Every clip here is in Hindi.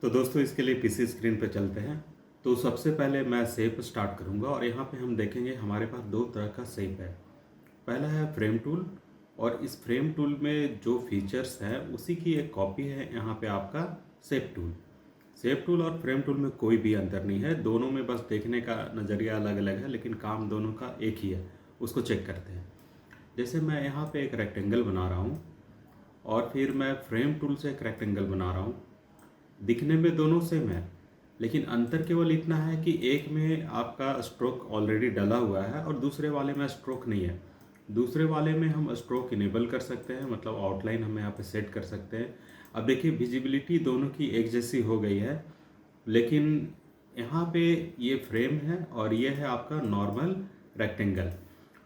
तो दोस्तों इसके लिए पीसी स्क्रीन पे चलते हैं। तो सबसे पहले मैं शेप स्टार्ट करूंगा और यहाँ पे हम देखेंगे हमारे पास दो तरह का शेप है। पहला है फ्रेम टूल और इस फ्रेम टूल में जो फीचर्स हैं उसी की एक कॉपी है यहाँ पे आपका शेप टूल। शेप टूल और फ्रेम टूल में कोई भी अंतर नहीं है, दोनों में बस देखने का नज़रिया अलग अलग है, लेकिन काम दोनों का एक ही है। उसको चेक करते हैं। जैसे मैं यहाँ पे एक रेक्टेंगल बना रहा हूँ और फिर मैं फ्रेम टूल से एक रेक्टेंगल बना रहा हूँ। दिखने में दोनों सेम है, लेकिन अंतर केवल इतना है कि एक में आपका स्ट्रोक ऑलरेडी डला हुआ है और दूसरे वाले में स्ट्रोक नहीं है। दूसरे वाले में हम स्ट्रोक इनेबल कर सकते हैं, मतलब आउटलाइन हम यहाँ पे सेट कर सकते हैं। अब देखिए विजिबिलिटी दोनों की एक जैसी हो गई है, लेकिन यहाँ पे ये फ्रेम है और ये है आपका नॉर्मल रेक्टेंगल।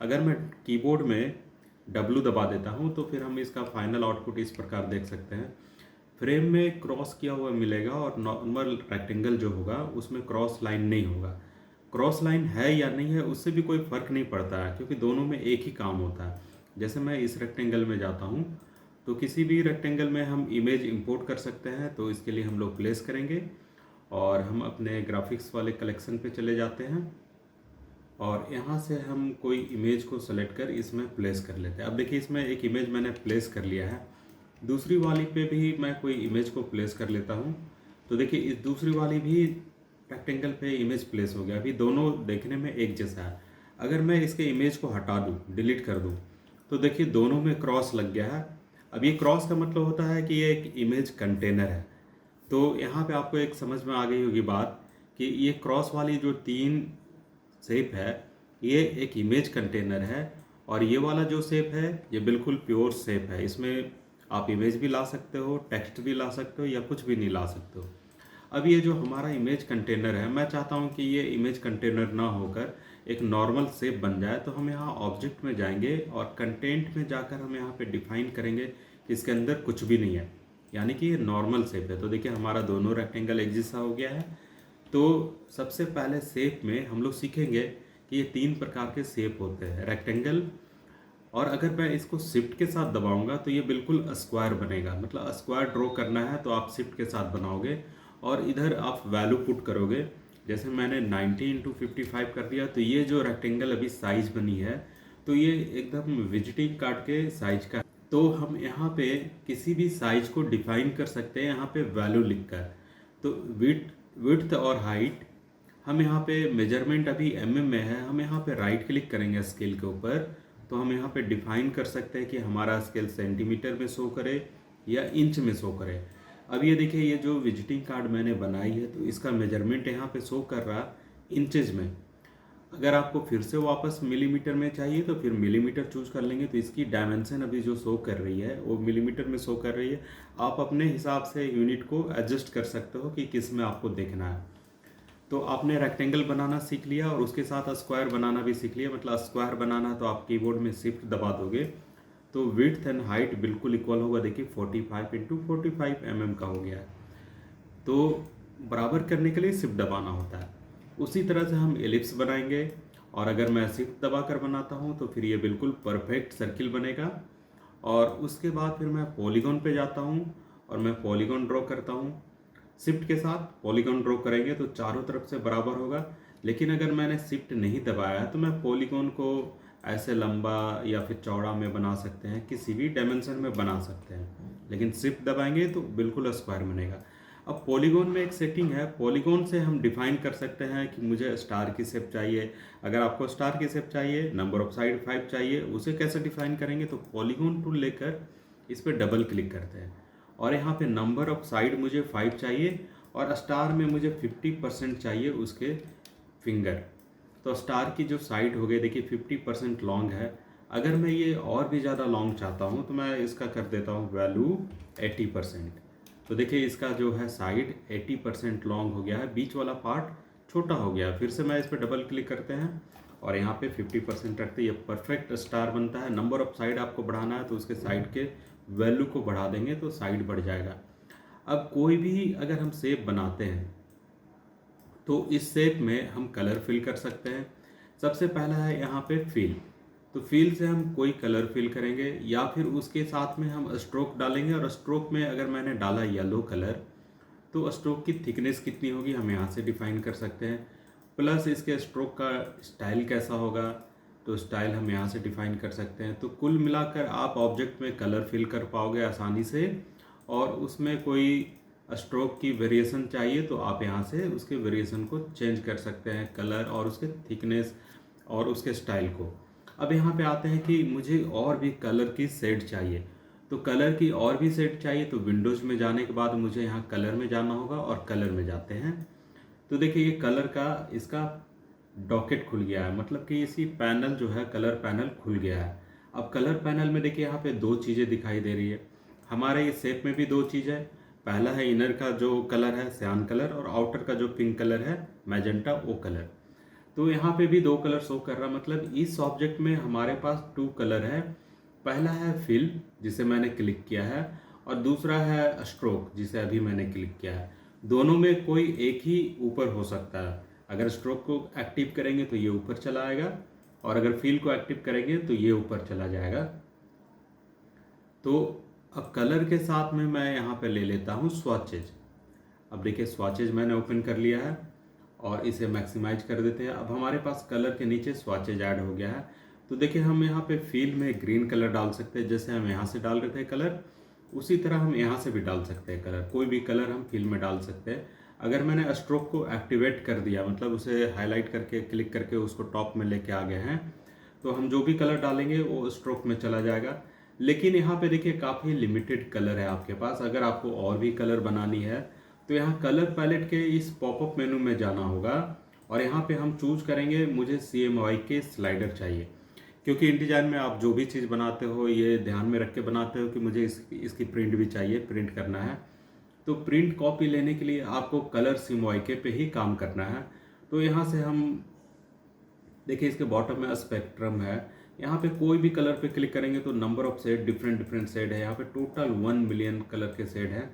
अगर मैं कीबोर्ड में W दबा देता हूँ तो फिर हम इसका फाइनल आउटपुट इस प्रकार देख सकते हैं। फ्रेम में क्रॉस किया हुआ मिलेगा और नॉर्मल रेक्टेंगल जो होगा उसमें क्रॉस लाइन नहीं होगा। क्रॉस लाइन है या नहीं है उससे भी कोई फ़र्क नहीं पड़ता है, क्योंकि दोनों में एक ही काम होता है। जैसे मैं इस रेक्टेंगल में जाता हूँ तो किसी भी रेक्टेंगल में हम इमेज इंपोर्ट कर सकते हैं। तो इसके लिए हम लोग प्लेस करेंगे और हम अपने ग्राफिक्स वाले कलेक्शन पे चले जाते हैं और यहाँ से हम कोई इमेज को सेलेक्ट कर इसमें प्लेस कर लेते हैं। अब देखिए इसमें एक इमेज मैंने प्लेस कर लिया है, दूसरी वाली पे भी मैं कोई इमेज को प्लेस कर लेता हूँ। तो देखिए इस दूसरी वाली भी रेक्टेंगल पे इमेज प्लेस हो गया। अभी दोनों देखने में एक जैसा है। अगर मैं इसके इमेज को हटा दूँ, डिलीट कर दूँ, तो देखिए दोनों में क्रॉस लग गया है। अब ये क्रॉस का मतलब होता है कि ये एक इमेज कंटेनर है। तो यहाँ पे आपको एक समझ में आ गई होगी बात कि ये क्रॉस वाली जो तीन शेप है ये एक इमेज कंटेनर है, और ये वाला जो शेप है ये बिल्कुल प्योर शेप है। इसमें आप इमेज भी ला सकते हो, टेक्स्ट भी ला सकते हो, या कुछ भी नहीं ला सकते हो। अब ये जो हमारा इमेज कंटेनर है, मैं चाहता हूँ कि ये इमेज कंटेनर ना होकर एक नॉर्मल शेप बन जाए। तो हम यहाँ ऑब्जेक्ट में जाएंगे और कंटेंट में जाकर हम यहाँ पे डिफाइन करेंगे कि इसके अंदर कुछ भी नहीं है, यानी कि ये नॉर्मल शेप है। तो देखिए हमारा दोनों रेक्टेंगल एक जैसा हो गया है। तो सबसे पहले शेप में हम लोग सीखेंगे कि ये तीन प्रकार के शेप होते हैं रेक्टेंगल। और अगर मैं इसको शिफ्ट के साथ दबाऊंगा तो ये बिल्कुल स्क्वायर बनेगा। मतलब स्क्वायर ड्रॉ करना है तो आप शिफ्ट के साथ बनाओगे और इधर आप वैल्यू पुट करोगे। जैसे मैंने 90x55 कर दिया, तो ये जो रेक्टेंगल अभी साइज बनी है तो ये एकदम विजिटिंग कार्ड के साइज का है। तो हम यहाँ पे किसी भी साइज को डिफाइन कर सकते हैं यहाँ पे वैल्यू लिखकर। तो विड्थ और हाइट हम यहाँ पे मेजरमेंट अभी mm में है, हम यहाँ पे राइट क्लिक करेंगे स्केल के ऊपर, तो हम यहाँ पे डिफाइन कर सकते हैं कि हमारा स्केल सेंटीमीटर में शो करे या इंच में शो करे। अब ये देखिए ये जो विजिटिंग कार्ड मैंने बनाई है तो इसका मेजरमेंट यहाँ पे शो कर रहा इंचेज में। अगर आपको फिर से वापस मिलीमीटर में चाहिए तो फिर मिलीमीटर चूज कर लेंगे। तो इसकी डायमेंशन अभी जो शो कर रही है वो मिलीमीटर में शो कर रही है। आप अपने हिसाब से यूनिट को एडजस्ट कर सकते हो कि किस में आपको देखना है। तो आपने रेक्टेंगल बनाना सीख लिया और उसके साथ स्क्वायर बनाना भी सीख लिया। मतलब स्क्वायर बनाना तो आप कीबोर्ड में शिफ्ट दबा दोगे तो विड्थ एंड हाइट बिल्कुल इक्वल होगा। देखिए 45x45 का हो गया है। तो बराबर करने के लिए शिफ्ट दबाना होता है। उसी तरह से हम एलिप्स बनाएंगे, और अगर मैं शिफ्ट दबा कर बनाता हूँ तो फिर ये बिल्कुल परफेक्ट सर्किल बनेगा। और उसके बाद फिर मैं पॉलीगॉन पे जाता हूँ और मैं पॉलीगॉन ड्रॉ करता हूँ। शिफ्ट के साथ पॉलीगॉन ड्रॉ करेंगे तो चारों तरफ से बराबर होगा। लेकिन अगर मैंने शिफ्ट नहीं दबाया है तो मैं पॉलीगॉन को ऐसे लंबा या फिर चौड़ा में बना सकते हैं, किसी भी डायमेंशन में बना सकते हैं। लेकिन शिफ्ट दबाएंगे तो बिल्कुल स्क्वायर बनेगा। अब पॉलीगॉन में एक सेटिंग है, पॉलीगॉन से हम डिफाइन कर सकते हैं कि मुझे स्टार की शेप चाहिए। अगर आपको स्टार की शेप चाहिए, नंबर ऑफ साइड 5 चाहिए, उसे कैसे डिफाइन करेंगे? तो पॉलीगॉन टूल लेकर इस पर डबल क्लिक करते हैं और यहाँ पे नंबर ऑफ साइड मुझे 5 चाहिए और स्टार में मुझे 50% चाहिए उसके फिंगर। तो स्टार की जो साइड हो गई देखिए 50% लॉन्ग है। अगर मैं ये और भी ज़्यादा लॉन्ग चाहता हूँ तो मैं इसका कर देता हूँ वैल्यू 80%। तो देखिए इसका जो है साइड 80% लॉन्ग हो गया है, बीच वाला पार्ट छोटा हो गया। फिर से मैं इस पर डबल क्लिक करते हैं और यहाँ पे 50% रखते हैं, ये परफेक्ट स्टार बनता है। नंबर ऑफ साइड आपको बढ़ाना है तो उसके साइड के वैल्यू को बढ़ा देंगे तो साइड बढ़ जाएगा। अब कोई भी अगर हम शेप बनाते हैं तो इस शेप में हम कलर फिल कर सकते हैं। सबसे पहला है यहाँ पे फिल। तो फिल से हम कोई कलर फिल करेंगे या फिर उसके साथ में हम स्ट्रोक डालेंगे, और स्ट्रोक में अगर मैंने डाला येलो कलर तो स्ट्रोक की थिकनेस कितनी होगी हम यहाँ से डिफाइन कर सकते हैं, प्लस इसके स्ट्रोक का स्टाइल कैसा होगा तो स्टाइल हम यहाँ से डिफाइन कर सकते हैं। तो कुल मिलाकर आप ऑब्जेक्ट में कलर फिल कर पाओगे आसानी से, और उसमें कोई स्ट्रोक की वेरिएशन चाहिए तो आप यहाँ से उसके वेरिएशन को चेंज कर सकते हैं, कलर और उसके थिकनेस और उसके स्टाइल को। अब यहाँ पे आते हैं कि मुझे और भी कलर की शेड चाहिए, तो कलर की और भी शेड चाहिए तो विंडोज़ में जाने के बाद मुझे यहाँ कलर में जाना होगा और कलर में जाते हैं। तो देखिए ये कलर का इसका डॉकेट खुल गया है, मतलब कि इसी पैनल जो है कलर पैनल खुल गया है। अब कलर पैनल में देखिए यहाँ पे दो चीज़ें दिखाई दे रही है, हमारे ये शेप में भी दो चीज़ है। पहला है इनर का जो कलर है सियान कलर, और आउटर का जो पिंक कलर है मैजेंटा वो कलर। तो यहाँ पे भी दो कलर शो कर रहा, मतलब इस ऑब्जेक्ट में हमारे पास टू कलर है। पहला है फिल जिसे मैंने क्लिक किया है, और दूसरा है स्ट्रोक जिसे अभी मैंने क्लिक किया है। दोनों में कोई एक ही ऊपर हो सकता है। अगर स्ट्रोक को एक्टिव करेंगे तो ये ऊपर चला आएगा, और अगर फिल को एक्टिव करेंगे तो ये ऊपर चला जाएगा। तो अब कलर के साथ में मैं यहाँ पे ले लेता हूँ स्वॉचेज। अब देखिए स्वॉचेज मैंने ओपन कर लिया है और इसे मैक्सिमाइज कर देते हैं। अब हमारे पास कलर के नीचे स्वॉचेज ऐड हो गया है। तो देखिए हम यहाँ पे फील में ग्रीन कलर डाल सकते हैं, जैसे हम यहाँ से डाल रहे थे कलर उसी तरह हम यहाँ से भी डाल सकते हैं कलर, कोई भी कलर हम फील में डाल सकते हैं। अगर मैंने स्ट्रोक को एक्टिवेट कर दिया, मतलब उसे हाईलाइट करके क्लिक करके उसको टॉप में लेके आ गए हैं, तो हम जो भी कलर डालेंगे वो स्ट्रोक में चला जाएगा। लेकिन यहाँ पे देखिए काफ़ी लिमिटेड कलर है आपके पास। अगर आपको और भी कलर बनानी है तो यहाँ कलर पैलेट के इस पॉपअप मेनू में जाना होगा, और यहाँ पे हम चूज करेंगे मुझे CMYK के स्लाइडर चाहिए, क्योंकि InDesign में आप जो भी चीज़ बनाते हो ये ध्यान में रख के बनाते हो कि मुझे इसकी प्रिंट भी चाहिए, प्रिंट करना है। तो प्रिंट कॉपी लेने के लिए आपको कलर CMYK पे ही काम करना है। तो यहाँ से हम देखिए इसके बॉटम में स्पेक्ट्रम है, यहाँ पे कोई भी कलर पे क्लिक करेंगे तो number of shade different shade है। यहाँ पे टोटल 1 मिलियन कलर के शेड है,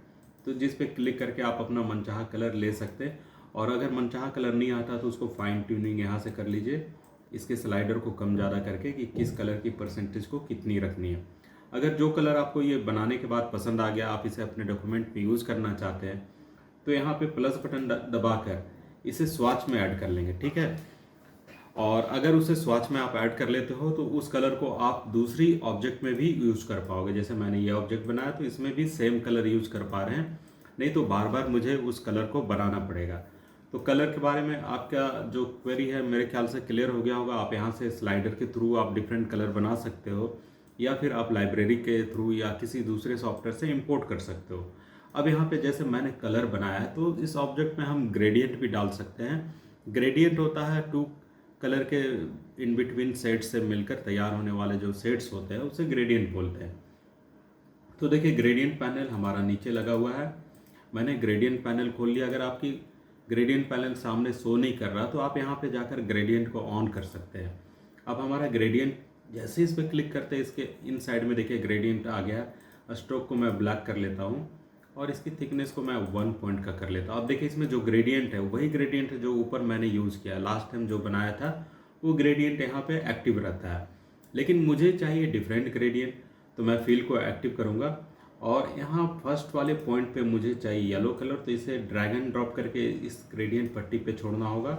तो जिस पे क्लिक करके आप अपना मनचाहा कलर ले सकते हैं। और अगर मनचाहा कलर नहीं आता तो उसको फाइन ट्यूनिंग यहाँ से कर लीजिए, इसके स्लाइडर को कम ज़्यादा करके कि किस कलर की परसेंटेज को कितनी रखनी है। अगर जो कलर आपको ये बनाने के बाद पसंद आ गया, आप इसे अपने डॉक्यूमेंट में यूज़ करना चाहते हैं, तो यहाँ पे प्लस बटन दबाकर इसे स्वाच में ऐड कर लेंगे, ठीक है। और अगर उसे स्वाच में आप ऐड कर लेते हो तो उस कलर को आप दूसरी ऑब्जेक्ट में भी यूज़ कर पाओगे। जैसे मैंने ये ऑब्जेक्ट बनाया तो इसमें भी सेम कलर यूज़ कर पा रहे हैं, नहीं तो बार बार मुझे उस कलर को बनाना पड़ेगा। तो कलर के बारे में आपका जो क्वेरी है मेरे ख्याल से क्लियर हो गया होगा। आप यहाँ से स्लाइडर के थ्रू आप डिफरेंट कलर बना सकते हो, या फिर आप लाइब्रेरी के थ्रू या किसी दूसरे सॉफ्टवेयर से इंपोर्ट कर सकते हो। अब यहाँ पे जैसे मैंने कलर बनाया है तो इस ऑब्जेक्ट में हम ग्रेडियंट भी डाल सकते हैं। ग्रेडियंट होता है टू कलर के इन बिटवीन शेड्स से मिलकर तैयार होने वाले जो शेड्स होते हैं उसे ग्रेडियंट बोलते हैं। तो देखिए ग्रेडियंट पैनल हमारा नीचे लगा हुआ है, मैंने ग्रेडियंट पैनल खोल लिया। अगर आपकी ग्रेडियंट पैनल सामने शो नहीं कर रहा तो आप यहाँ पे जाकर ग्रेडियंट को ऑन कर सकते हैं। अब हमारा ग्रेडियंट जैसे इस पर क्लिक करते हैं इसके इन साइड में देखिए ग्रेडियंट आ गया। स्ट्रोक को मैं ब्लैक कर लेता हूँ और इसकी थिकनेस को मैं 1 पॉइंट का कर लेता हूँ। अब देखिए इसमें जो ग्रेडियंट है वही ग्रेडियंट है जो ऊपर मैंने यूज़ किया लास्ट टाइम जो बनाया था, वो ग्रेडियंट यहाँ पे एक्टिव रहता है। लेकिन मुझे चाहिए डिफरेंट ग्रेडियंट, तो मैं फिल को एक्टिव करूँगा और यहाँ फर्स्ट वाले पॉइंट पे मुझे चाहिए येलो कलर, तो इसे ड्रैग एंड ड्रॉप करके इस ग्रेडियंट पट्टी पे छोड़ना होगा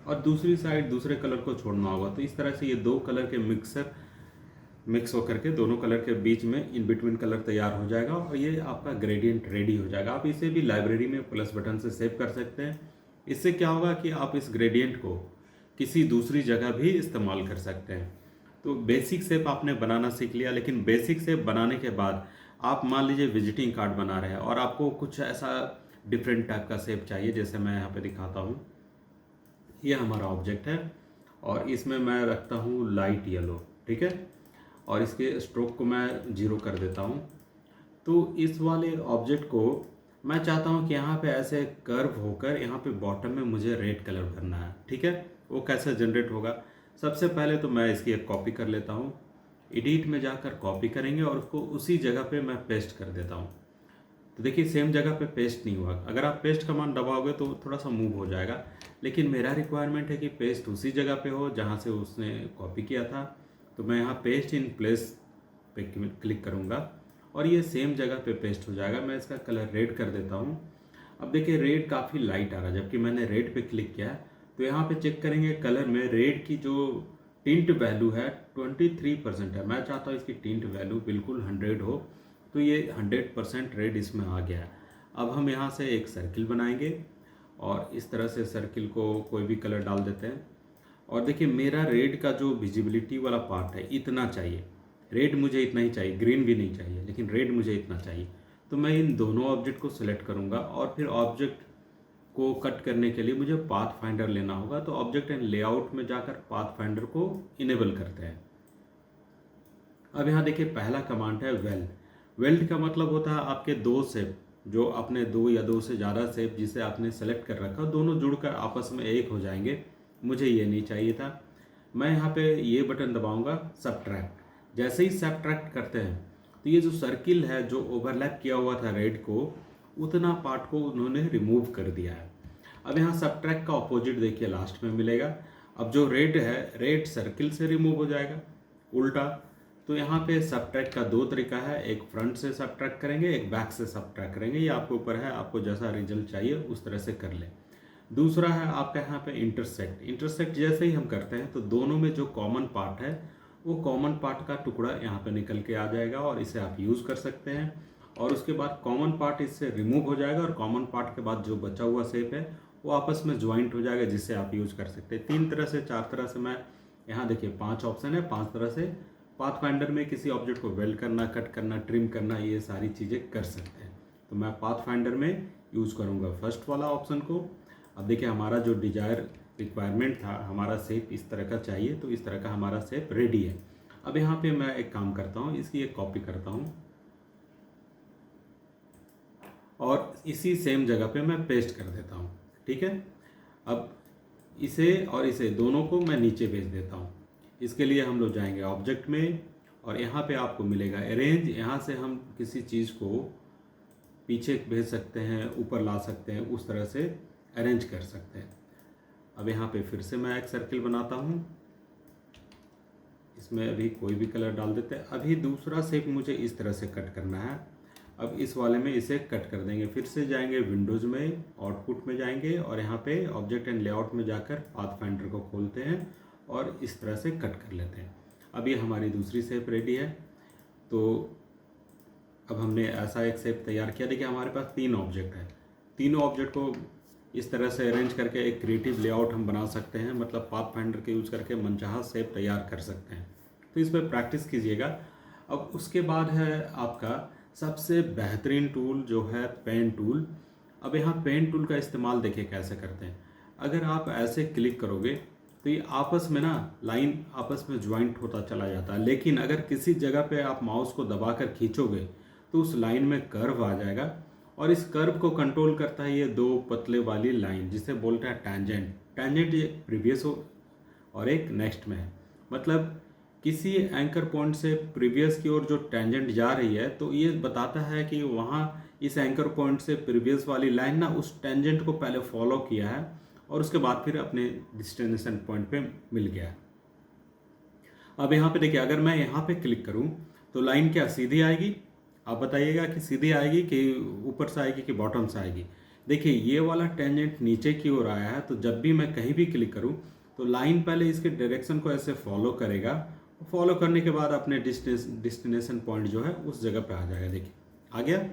और दूसरी साइड दूसरे कलर को छोड़ना होगा। तो इस तरह से ये दो कलर के मिक्स होकर के दोनों कलर के बीच में इन बिटवीन कलर तैयार हो जाएगा और ये आपका ग्रेडियंट रेडी हो जाएगा। आप इसे भी लाइब्रेरी में प्लस बटन से सेव कर सकते हैं। इससे क्या होगा कि आप इस ग्रेडियंट को किसी दूसरी जगह भी इस्तेमाल कर सकते हैं। तो बेसिक शेप आपने बनाना सीख लिया, लेकिन बेसिक शेप बनाने के बाद आप मान लीजिए विजिटिंग कार्ड बना रहे हैं और आपको कुछ ऐसा डिफरेंट टाइप का शेप चाहिए, जैसे मैं यहाँ पे दिखाता हूँ। ये हमारा ऑब्जेक्ट है और इसमें मैं रखता हूँ लाइट येलो, ठीक है, और इसके स्ट्रोक को मैं 0 कर देता हूँ। तो इस वाले ऑब्जेक्ट को मैं चाहता हूँ कि यहाँ पे ऐसे कर्व होकर यहाँ पे बॉटम में मुझे रेड कलर भरना है, ठीक है। वो कैसे जनरेट होगा, सबसे पहले तो मैं इसकी एक कॉपी कर लेता हूँ। एडिट में जाकर कॉपी करेंगे और उसको उसी जगह पे मैं पेस्ट कर देता हूँ। तो देखिए सेम जगह पे पेस्ट नहीं हुआ। अगर आप पेस्ट कमांड दबाओगे तो थोड़ा सा मूव हो जाएगा, लेकिन मेरा रिक्वायरमेंट है कि पेस्ट उसी जगह पे हो जहाँ से उसने कॉपी किया था। तो मैं यहाँ पेस्ट इन प्लेस पे क्लिक करूँगा और ये सेम जगह पे पेस्ट हो जाएगा। मैं इसका कलर रेड कर देता हूँ अब देखिए रेड काफ़ी लाइट आ रहा है, जबकि मैंने रेड पे क्लिक किया है। तो यहाँ पे चेक करेंगे कलर में रेड की जो टिंट वैल्यू है 23% है। मैं चाहता हूँ इसकी टिंट वैल्यू बिल्कुल 100 हो, तो ये 100% रेड इसमें आ गया है। अब हम यहाँ से एक सर्किल बनाएंगे और इस तरह से सर्किल को कोई भी कलर डाल देते हैं। और देखिए मेरा रेड का जो विजिबिलिटी वाला पार्ट है इतना चाहिए, रेड मुझे इतना ही चाहिए, ग्रीन भी नहीं चाहिए, लेकिन रेड मुझे इतना चाहिए। तो मैं इन दोनों ऑब्जेक्ट को सिलेक्ट करूंगा और फिर ऑब्जेक्ट को कट करने के लिए मुझे पाथ फाइंडर लेना होगा। तो ऑब्जेक्ट एंड लेआउट में जाकर पाथ फाइंडर को इनेबल करते हैं। अब यहाँ देखिए पहला कमांड है वेल्ड। वेल्ड का मतलब होता है आपके दो शेप, जो अपने दो या दो से ज़्यादा शेप जिसे आपने सेलेक्ट कर रखा, दोनों जुड़कर आपस में एक हो जाएंगे। मुझे ये नहीं चाहिए था। मैं यहाँ पे ये बटन दबाऊंगा सबट्रैक्ट। जैसे ही सबट्रैक्ट करते हैं तो ये जो सर्किल है जो ओवरलैप किया हुआ था रेड को, उतना पार्ट को उन्होंने रिमूव कर दिया है। अब यहाँ सबट्रैक्ट का ऑपोजिट देखिए लास्ट में मिलेगा। अब जो रेड है, रेड सर्किल से रिमूव हो जाएगा उल्टा। तो यहाँ पे सबट्रैक्ट का दो तरीका है, एक फ्रंट से सबट्रैक्ट करेंगे, एक बैक से सबट्रैक्ट करेंगे। ये आपके ऊपर है, आपको जैसा रिजल्ट चाहिए उस तरह से कर ले। दूसरा है आपका यहाँ पे इंटरसेक्ट। इंटरसेक्ट जैसे ही हम करते हैं तो दोनों में जो कॉमन पार्ट है वो कॉमन पार्ट का टुकड़ा यहाँ पे निकल के आ जाएगा और इसे आप यूज़ कर सकते हैं। और उसके बाद कॉमन पार्ट इससे रिमूव हो जाएगा और कॉमन पार्ट के बाद जो बचा हुआ शेप है वो आपस में ज्वाइंट हो जाएगा, जिससे आप यूज़ कर सकते हैं। 3 तरह से 4 तरह से मैं यहाँ देखिए 5 ऑप्शन है, 5 तरह से पाथ फाइंडर में किसी ऑब्जेक्ट को वेल्ड करना, कट करना, ट्रिम करना, ये सारी चीज़ें कर सकते हैं। तो मैं पाथ फाइंडर में यूज़ करूँगा फर्स्ट वाला ऑप्शन को। अब देखिए हमारा जो डिजायर रिक्वायरमेंट था, हमारा शेप इस तरह का चाहिए, तो इस तरह का हमारा शेप रेडी है। अब यहाँ पे मैं एक काम करता हूँ, इसकी एक कॉपी करता हूँ और इसी सेम जगह पे मैं पेस्ट कर देता हूँ। ठीक है, अब इसे और इसे दोनों को मैं नीचे भेज देता हूँ। इसके लिए हम लोग जाएंगे ऑब्जेक्ट में और यहाँ पे आपको मिलेगा अरेंज। यहाँ से हम किसी चीज़ को पीछे भेज सकते हैं, ऊपर ला सकते हैं, उस तरह से अरेंज कर सकते हैं। अब यहाँ पे फिर से मैं एक सर्किल बनाता हूँ, इसमें अभी कोई भी कलर डाल देते हैं। अभी दूसरा शेप मुझे इस तरह से कट करना है। अब इस वाले में इसे कट कर देंगे। फिर से जाएंगे विंडोज़ में, आउटपुट में जाएंगे और यहाँ पे ऑब्जेक्ट एंड लेआउट में जाकर पाथ फाइंडर को खोलते हैं और इस तरह से कट कर लेते हैं। अब ये हमारी दूसरी शेप रेडी है। तो अब हमने ऐसा एक शेप तैयार किया। देखिए हमारे पास 3 ऑब्जेक्ट है, तीनों ऑब्जेक्ट को इस तरह से अरेंज करके एक क्रिएटिव लेआउट हम बना सकते हैं। मतलब पाथ फाइंडर के यूज़ करके मनचाहा शेप तैयार कर सकते हैं। तो इस पर प्रैक्टिस कीजिएगा। अब उसके बाद है आपका सबसे बेहतरीन टूल जो है पेन टूल। अब यहाँ पेन टूल का इस्तेमाल देखिए कैसे करते हैं। अगर आप ऐसे क्लिक करोगे तो ये आपस में ना लाइन आपस में ज्वाइंट होता चला जाता है, लेकिन अगर किसी जगह पे आप माउस को दबाकर खींचोगे तो उस लाइन में कर्व आ जाएगा और इस कर्व को कंट्रोल करता है ये 2 पतले वाली लाइन, जिसे बोलते हैं टैंजेंट। टैंजेंट ये प्रीवियस हो और एक नेक्स्ट में है। मतलब किसी एंकर पॉइंट से प्रीवियस की ओर जो टैंजेंट जा रही है तो ये बताता है कि वहाँ इस एंकर पॉइंट से प्रीवियस वाली लाइन ना उस टैंजेंट को पहले फॉलो किया है और उसके बाद फिर अपने डेस्टिनेशन पॉइंट पे मिल गया है। अब यहाँ पे देखिए अगर मैं यहाँ पे क्लिक करूँ तो लाइन क्या सीधी आएगी? आप बताइएगा कि सीधी आएगी कि ऊपर से आएगी कि बॉटम से आएगी। देखिए ये वाला टेंजेंट नीचे की ओर आया है, तो जब भी मैं कहीं भी क्लिक करूं तो लाइन पहले इसके डायरेक्शन को ऐसे फॉलो करेगा। फॉलो करने के बाद अपने डेस्टिनेशन पॉइंट जो है उस जगह पे आ जाएगा। देखिए आ गया।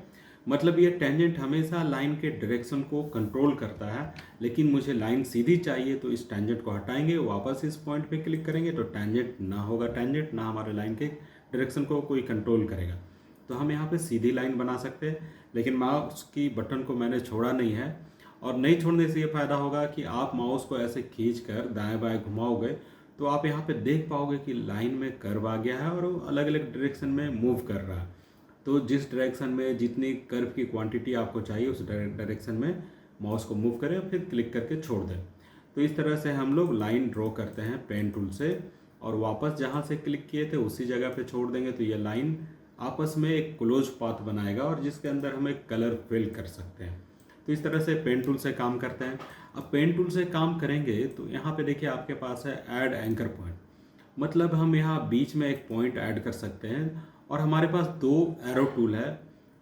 मतलब ये टेंजेंट हमेशा लाइन के डायरेक्शन को कंट्रोल करता है, लेकिन मुझे लाइन सीधी चाहिए तो इस टेंजेंट को हटाएंगे, वापस इस पॉइंट पे क्लिक करेंगे तो टेंजेंट ना होगा, टेंजेंट ना हमारे लाइन के डायरेक्शन को कोई कंट्रोल करेगा। तो हम यहाँ पे सीधी लाइन बना सकते हैं, लेकिन माउस की बटन को मैंने छोड़ा नहीं है। और नहीं छोड़ने से ये फायदा होगा कि आप माउस को ऐसे खींच कर दाएँ बाएँ घुमाओगे तो आप यहाँ पे देख पाओगे कि लाइन में कर्व आ गया है और वो अलग अलग डायरेक्शन में मूव कर रहा है। तो जिस डायरेक्शन में जितनी कर्व की क्वांटिटी आपको चाहिए उस डायरेक्शन में माउस को मूव करें और फिर क्लिक करके छोड़ दें। तो इस तरह से हम लोग लाइन ड्रॉ करते हैं पेन टूल से, और वापस जहाँ से क्लिक किए थे उसी जगह पे छोड़ देंगे तो ये लाइन आपस में एक क्लोज पाथ बनाएगा और जिसके अंदर हम एक कलर फिल कर सकते हैं। तो इस तरह से पेन टूल से काम करते हैं। अब पेन टूल से काम करेंगे तो यहाँ पे देखिए आपके पास है ऐड एंकर पॉइंट। मतलब हम यहाँ बीच में एक पॉइंट ऐड कर सकते हैं और हमारे पास 2 एरो टूल है।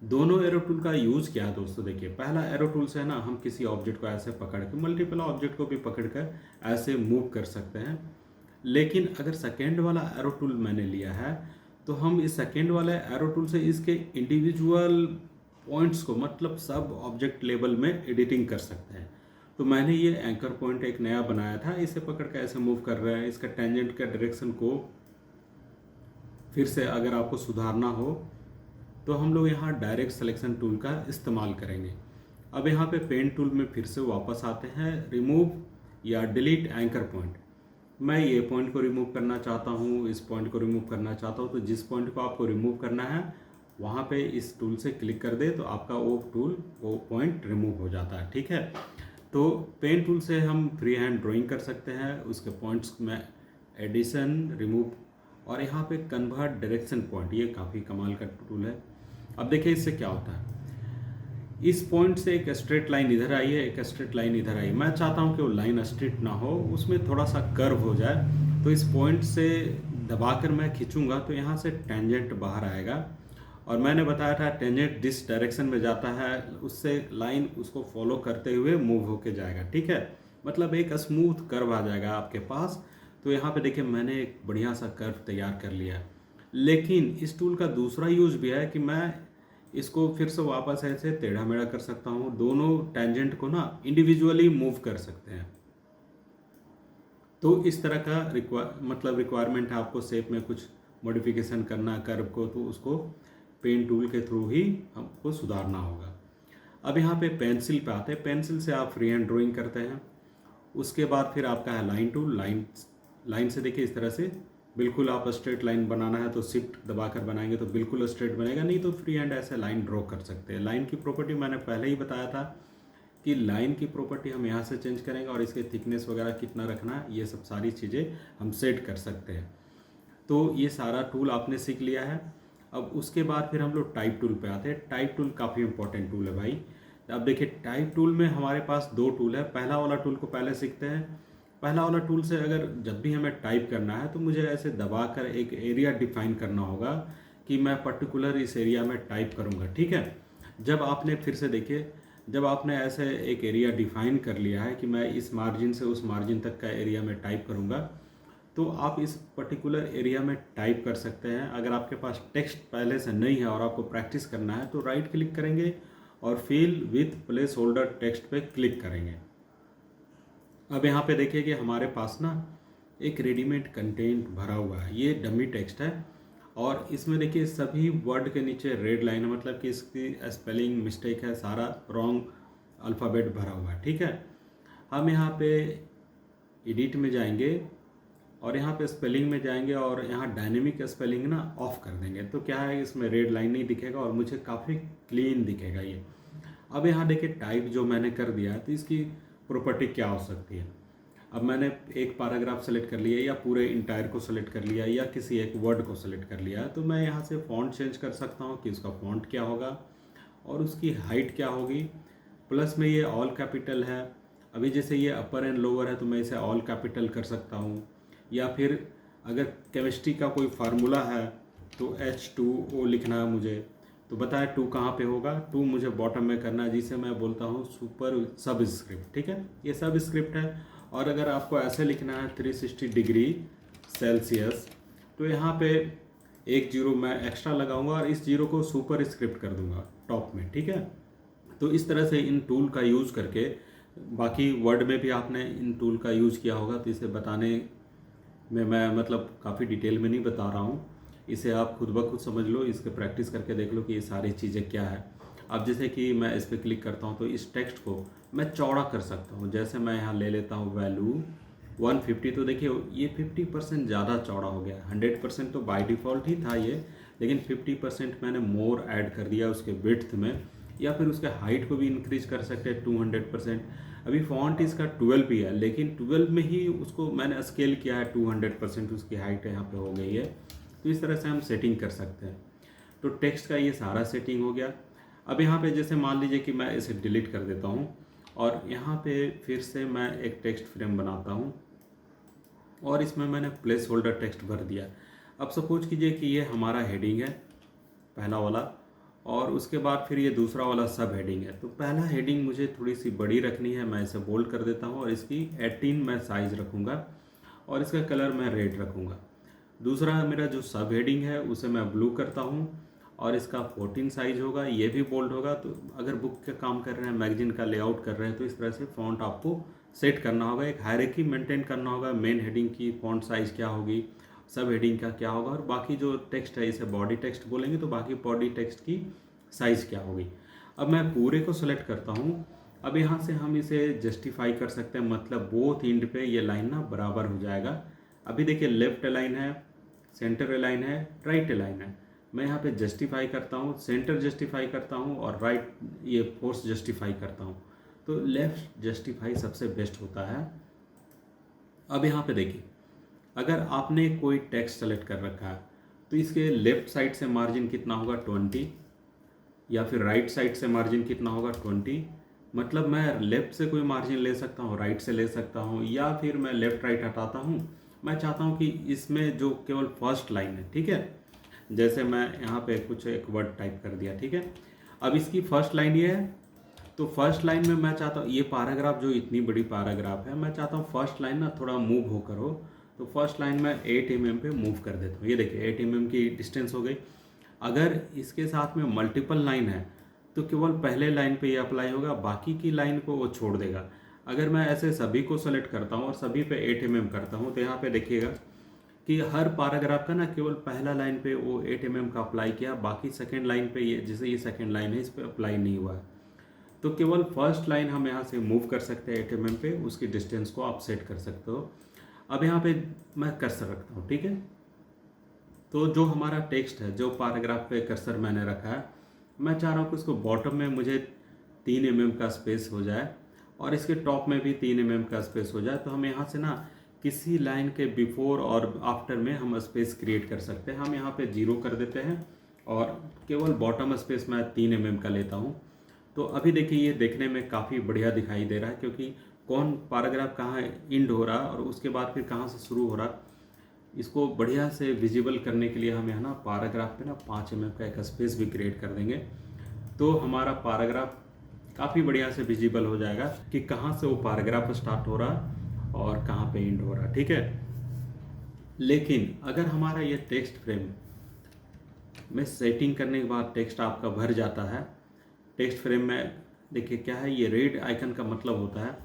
दोनों एरो टूल का यूज़ क्या है दोस्तों, देखिए पहला एरो टूल से है ना हम किसी ऑब्जेक्ट को ऐसे पकड़ के मल्टीपल ऑब्जेक्ट को भी पकड़ कर ऐसे मूव कर सकते हैं। लेकिन अगर सेकेंड वाला एरो टूल मैंने लिया है तो हम इस सेकेंड वाले एरो टूल से इसके इंडिविजुअल पॉइंट्स को मतलब सब ऑब्जेक्ट लेवल में एडिटिंग कर सकते हैं। तो मैंने ये एंकर पॉइंट एक नया बनाया था, इसे पकड़ के ऐसे मूव कर रहा है। इसका टेंजेंट का डायरेक्शन को फिर से अगर आपको सुधारना हो तो हम लोग यहाँ डायरेक्ट सिलेक्शन टूल का इस्तेमाल करेंगे। अब यहाँ पे पेन टूल में फिर से वापस आते हैं, रिमूव या डिलीट एंकर पॉइंट। मैं ये पॉइंट को रिमूव करना चाहता हूँ, इस पॉइंट को रिमूव करना चाहता हूँ। तो जिस पॉइंट को आपको रिमूव करना है वहाँ पे इस टूल से क्लिक कर दे तो आपका वो पॉइंट रिमूव हो जाता है, ठीक है। तो पेन टूल से हम फ्री हैंड ड्राइंग कर सकते हैं, उसके पॉइंट्स में एडिशन, रिमूव और यहाँ पे कन्वर्ट डायरेक्शन पॉइंट, ये काफ़ी कमाल का टूल है। अब देखिए इससे क्या होता है, इस पॉइंट से एक स्ट्रेट लाइन इधर आई है, एक स्ट्रेट लाइन इधर आई। मैं चाहता हूँ कि वो लाइन स्ट्रेट ना हो, उसमें थोड़ा सा कर्व हो जाए। तो इस पॉइंट से दबाकर मैं खींचूंगा तो यहाँ से टेंजेंट बाहर आएगा। और मैंने बताया था टेंजेंट जिस डायरेक्शन में जाता है उससे लाइन उसको फॉलो करते हुए मूव होके जाएगा, ठीक है। मतलब एक स्मूथ कर्व आ जाएगा आपके पास। तो यहाँ पे देखिए मैंने एक बढ़िया सा कर्व तैयार कर लिया है। लेकिन इस टूल का दूसरा यूज भी है कि मैं इसको फिर से वापस ऐसे टेढ़ा मेढ़ा कर सकता हूँ, दोनों टेंजेंट को ना इंडिविजुअली मूव कर सकते हैं। तो इस तरह का रिक्वायरमेंट है आपको शेप में कुछ मॉडिफिकेशन करना कर्व को, तो उसको पेन टूल के थ्रू ही हमको सुधारना होगा। अब यहाँ पे पेंसिल पे आते हैं, पेंसिल से आप फ्री हैंड ड्राइंग करते हैं। उसके बाद फिर आपका है लाइन टूल। लाइन से देखिए इस तरह से बिल्कुल आप स्ट्रेट लाइन बनाना है तो शिफ्ट दबाकर बनाएंगे तो बिल्कुल स्ट्रेट बनेगा, नहीं तो फ्री हैंड ऐसे लाइन ड्रॉ कर सकते हैं। लाइन की प्रॉपर्टी मैंने पहले ही बताया था कि लाइन की प्रॉपर्टी हम यहाँ से चेंज करेंगे और इसके थिकनेस वगैरह कितना रखना है ये सब सारी चीज़ें हम सेट कर सकते हैं। तो ये सारा टूल आपने सीख लिया है। अब उसके बाद फिर हम लोग टाइप टूल पे आते हैं। टाइप टूल काफ़ी इंपॉर्टेंट टूल है भाई। अब देखिए टाइप टूल में हमारे पास दो टूल है। पहला वाला टूल को पहले सीखते हैं। पहला वाला टूल से अगर जब भी हमें टाइप करना है तो मुझे ऐसे दबाकर एक एरिया डिफाइन करना होगा कि मैं पर्टिकुलर इस एरिया में टाइप करूँगा, ठीक है। जब आपने फिर से देखिए, जब आपने ऐसे एक एरिया डिफाइन कर लिया है कि मैं इस मार्जिन से उस मार्जिन तक का एरिया में टाइप करूँगा, तो आप इस पर्टिकुलर एरिया में टाइप कर सकते हैं। अगर आपके पास टेक्स्ट पहले से नहीं है और आपको प्रैक्टिस करना है तो राइट क्लिक करेंगे और fill with placeholder text पे क्लिक करेंगे। अब यहाँ पे देखिए कि हमारे पास ना एक रेडीमेड कंटेंट भरा हुआ है, ये डमी टेक्स्ट है और इसमें देखिए सभी वर्ड के नीचे रेड लाइन है, मतलब कि इसकी स्पेलिंग मिस्टेक है, सारा रॉन्ग अल्फ़ाबेट भरा हुआ है, ठीक है। हम यहाँ पे एडिट में जाएंगे और यहाँ पे स्पेलिंग में जाएंगे और यहाँ डायनेमिक स्पेलिंग ना ऑफ कर देंगे, तो क्या है इसमें रेड लाइन नहीं दिखेगा और मुझे काफ़ी क्लीन दिखेगा ये। अब यहाँ देखिए टाइप जो मैंने कर दिया है तो इसकी प्रॉपर्टी क्या हो सकती है। अब मैंने एक पैराग्राफ सेलेक्ट कर लिया या पूरे इंटायर को सेलेक्ट कर लिया या किसी एक वर्ड को सेलेक्ट कर लिया, तो मैं यहाँ से फ़ॉन्ट चेंज कर सकता हूँ कि उसका फ़ॉन्ट क्या होगा और उसकी हाइट क्या होगी। प्लस में ये ऑल कैपिटल है, अभी जैसे ये अपर एंड लोअर है तो मैं इसे ऑल कैपिटल कर सकता हूँ। या फिर अगर केमिस्ट्री का कोई फार्मूला है तो H2O लिखना है मुझे, तो बताएं 2 कहाँ पे होगा, 2 मुझे बॉटम में करना है, जिसे मैं बोलता हूँ सुपर सब स्क्रिप्ट, ठीक है। ये सब स्क्रिप्ट है। और अगर आपको ऐसे लिखना है 360 डिग्री सेल्सियस, तो यहाँ पे एक जीरो मैं एक्स्ट्रा लगाऊंगा और इस जीरो को सुपर स्क्रिप्ट कर दूंगा टॉप में, ठीक है। तो इस तरह से इन टूल का यूज़ करके, बाकी वर्ड में भी आपने इन टूल का यूज़ किया होगा, तो इसे बताने में मैं मतलब काफ़ी डिटेल में नहीं बता रहा हूँ, इसे आप खुद ब खुद समझ लो, इसके प्रैक्टिस करके देख लो कि ये सारी चीज़ें क्या है। अब जैसे कि मैं इस पर क्लिक करता हूँ तो इस टेक्स्ट को मैं चौड़ा कर सकता हूँ। जैसे मैं यहाँ ले लेता हूँ वैल्यू 150, तो देखिए ये 50% ज़्यादा चौड़ा हो गया। 100% तो बाय डिफ़ॉल्ट ही था ये, लेकिन 50% मैंने मोर ऐड कर दिया उसके विड्थ में, या फिर उसके हाइट को भी इंक्रीज कर सकते हैं 200%। अभी फॉन्ट इसका 12 ही है, लेकिन 12 में ही उसको मैंने स्केल किया है 200% उसकी हाइट यहाँ पे हो गई है। तो इस तरह से हम सेटिंग कर सकते हैं। तो टेक्स्ट का ये सारा सेटिंग हो गया। अब यहाँ पे जैसे मान लीजिए कि मैं इसे डिलीट कर देता हूँ और यहाँ पे फिर से मैं एक टेक्स्ट फ्रेम बनाता हूँ और इसमें मैंने प्लेस होल्डर टेक्स्ट भर दिया। अब सपोज कीजिए कि ये हमारा हेडिंग है पहला वाला, और उसके बाद फिर ये दूसरा वाला सब हेडिंग है। तो पहला हेडिंग मुझे थोड़ी सी बड़ी रखनी है, मैं इसे बोल्ड कर देता हूँ और इसकी 18 मैं साइज़ रखूँगा और इसका कलर मैं रेड रखूँगा। दूसरा मेरा जो सब हेडिंग है उसे मैं ब्लू करता हूँ और इसका 14 साइज होगा, ये भी बोल्ड होगा। तो अगर बुक का काम कर रहे हैं, मैगजीन का लेआउट कर रहे हैं, तो इस तरह से फ़ॉन्ट आपको सेट करना होगा, एक हायरार्की मेंटेन करना होगा। मेन हेडिंग की फ़ॉन्ट साइज़ क्या होगी, सब हेडिंग का क्या होगा, और बाकी जो टेक्स्ट है इसे बॉडी टेक्स्ट बोलेंगे, तो बाकी बॉडी टेक्स्ट की साइज़ क्या होगी। अब मैं पूरे को सेलेक्ट करता हूँ। अब यहाँ से हम इसे जस्टिफाई कर सकते हैं, मतलब बोथ एंड पे ये लाइन ना बराबर हो जाएगा। अभी देखिए लेफ्ट अलाइन है, सेंटर अलाइन है, राइट अलाइन है। मैं यहाँ पे जस्टिफाई करता हूँ, सेंटर जस्टिफाई करता हूँ और राइट ये फोर्स जस्टिफाई करता हूँ। तो लेफ्ट जस्टिफाई सबसे बेस्ट होता है। अब यहाँ पे देखिए, अगर आपने कोई टेक्स्ट सेलेक्ट कर रखा है तो इसके लेफ्ट साइड से मार्जिन कितना होगा 20, या फिर राइट साइड से मार्जिन कितना होगा 20। मतलब मैं लेफ्ट से कोई मार्जिन ले सकता हूँ, राइट से ले सकता हूँ, या फिर मैं लेफ्ट राइट हटाता हूँ। मैं चाहता हूँ कि इसमें जो केवल फर्स्ट लाइन है, ठीक है, जैसे मैं यहाँ पे कुछ एक वर्ड टाइप कर दिया, ठीक है। अब इसकी फर्स्ट लाइन ये है, तो फर्स्ट लाइन में मैं चाहता हूँ ये पैराग्राफ जो इतनी बड़ी पैराग्राफ है, मैं चाहता हूँ फर्स्ट लाइन ना थोड़ा मूव होकर हो। तो फर्स्ट लाइन में 8 mm पे मूव कर देता हूँ। ये देखिए 8 mm की डिस्टेंस हो गई। अगर इसके साथ में मल्टीपल लाइन है तो केवल पहले लाइन पे ये अप्लाई होगा, बाकी की लाइन को वो छोड़ देगा। अगर मैं ऐसे सभी को सेलेक्ट करता हूँ और सभी पे 8 mm करता हूँ, तो यहाँ पे देखिएगा कि हर पैराग्राफ का ना केवल पहला लाइन पे वो 8 mm का अप्लाई किया, बाकी सेकेंड लाइन पे ये जैसे ये सेकेंड लाइन है इस पर अप्लाई नहीं हुआ है। तो केवल फर्स्ट लाइन हम यहाँ से मूव कर सकते हैं 8 mm पे, उसकी डिस्टेंस को आप सेट कर सकते हो। अब यहाँ पे मैं कर्सर रखता हूँ, ठीक है। तो जो हमारा टेक्स्ट है, जो पैराग्राफ पे कर्सर मैंने रखा है, मैं चाह रहा हूँ कि उसको बॉटम में मुझे 3 mm का स्पेस हो जाए और इसके टॉप में भी 3 mm का स्पेस हो जाए। तो हम यहाँ से ना किसी लाइन के बिफोर और आफ्टर में हम स्पेस क्रिएट कर सकते हैं। हम यहाँ पे 0 कर देते हैं और केवल बॉटम स्पेस मैं 3 mm का लेता हूँ। तो अभी देखिए ये देखने में काफ़ी बढ़िया दिखाई दे रहा है, क्योंकि कौन पैराग्राफ कहाँ एंड हो रहा और उसके बाद फिर कहाँ से शुरू हो रहा, इसको बढ़िया से विजिबल करने के लिए हम यहाँ ना पैराग्राफ पे ना 5 mm का एक स्पेस भी क्रिएट कर देंगे। तो हमारा पैराग्राफ काफ़ी बढ़िया से विजिबल हो जाएगा कि कहाँ से वो पैराग्राफ स्टार्ट हो रहा और कहाँ पे एंड हो रहा, ठीक है। लेकिन अगर हमारा ये टेक्स्ट फ्रेम में सेटिंग करने के बाद टेक्स्ट आपका भर जाता है, टेक्स्ट फ्रेम में देखिए क्या है, ये रेड आइकन का मतलब होता है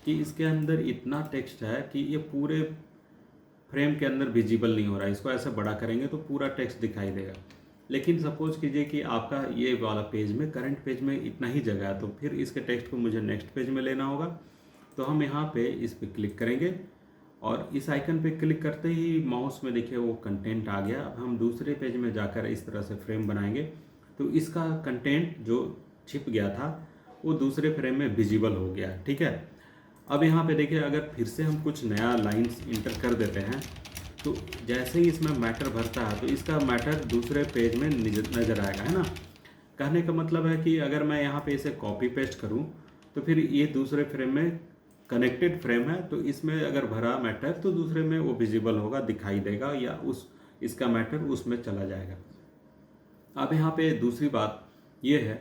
कि इसके अंदर इतना टेक्स्ट है कि ये पूरे फ्रेम के अंदर विजिबल नहीं हो रहा है। इसको ऐसे बड़ा करेंगे तो पूरा टेक्स्ट दिखाई देगा। लेकिन सपोज कीजिए कि आपका ये वाला पेज में, करंट पेज में इतना ही जगह है, तो फिर इसके टेक्स्ट को मुझे नेक्स्ट पेज में लेना होगा। तो हम यहाँ पे इस पर क्लिक करेंगे और इस आइकन पे क्लिक करते ही माउस में देखिए वो कंटेंट आ गया। अब हम दूसरे पेज में जाकर इस तरह से फ्रेम बनाएंगे तो इसका कंटेंट जो छिप गया था वो दूसरे फ्रेम में विजिबल हो गया, ठीक है। अब यहाँ पे देखिए अगर फिर से हम कुछ नया लाइंस इंटर कर देते हैं तो जैसे ही इसमें मैटर भरता है तो इसका मैटर दूसरे पेज में नज़र आएगा, है ना। कहने का मतलब है कि अगर मैं यहाँ पे इसे कॉपी पेस्ट करूँ तो फिर ये दूसरे फ्रेम में कनेक्टेड फ्रेम है, तो इसमें अगर भरा मैटर तो दूसरे में वो विजिबल होगा, दिखाई देगा, या उस इसका मैटर उसमें चला जाएगा। अब यहाँ पे दूसरी बात ये है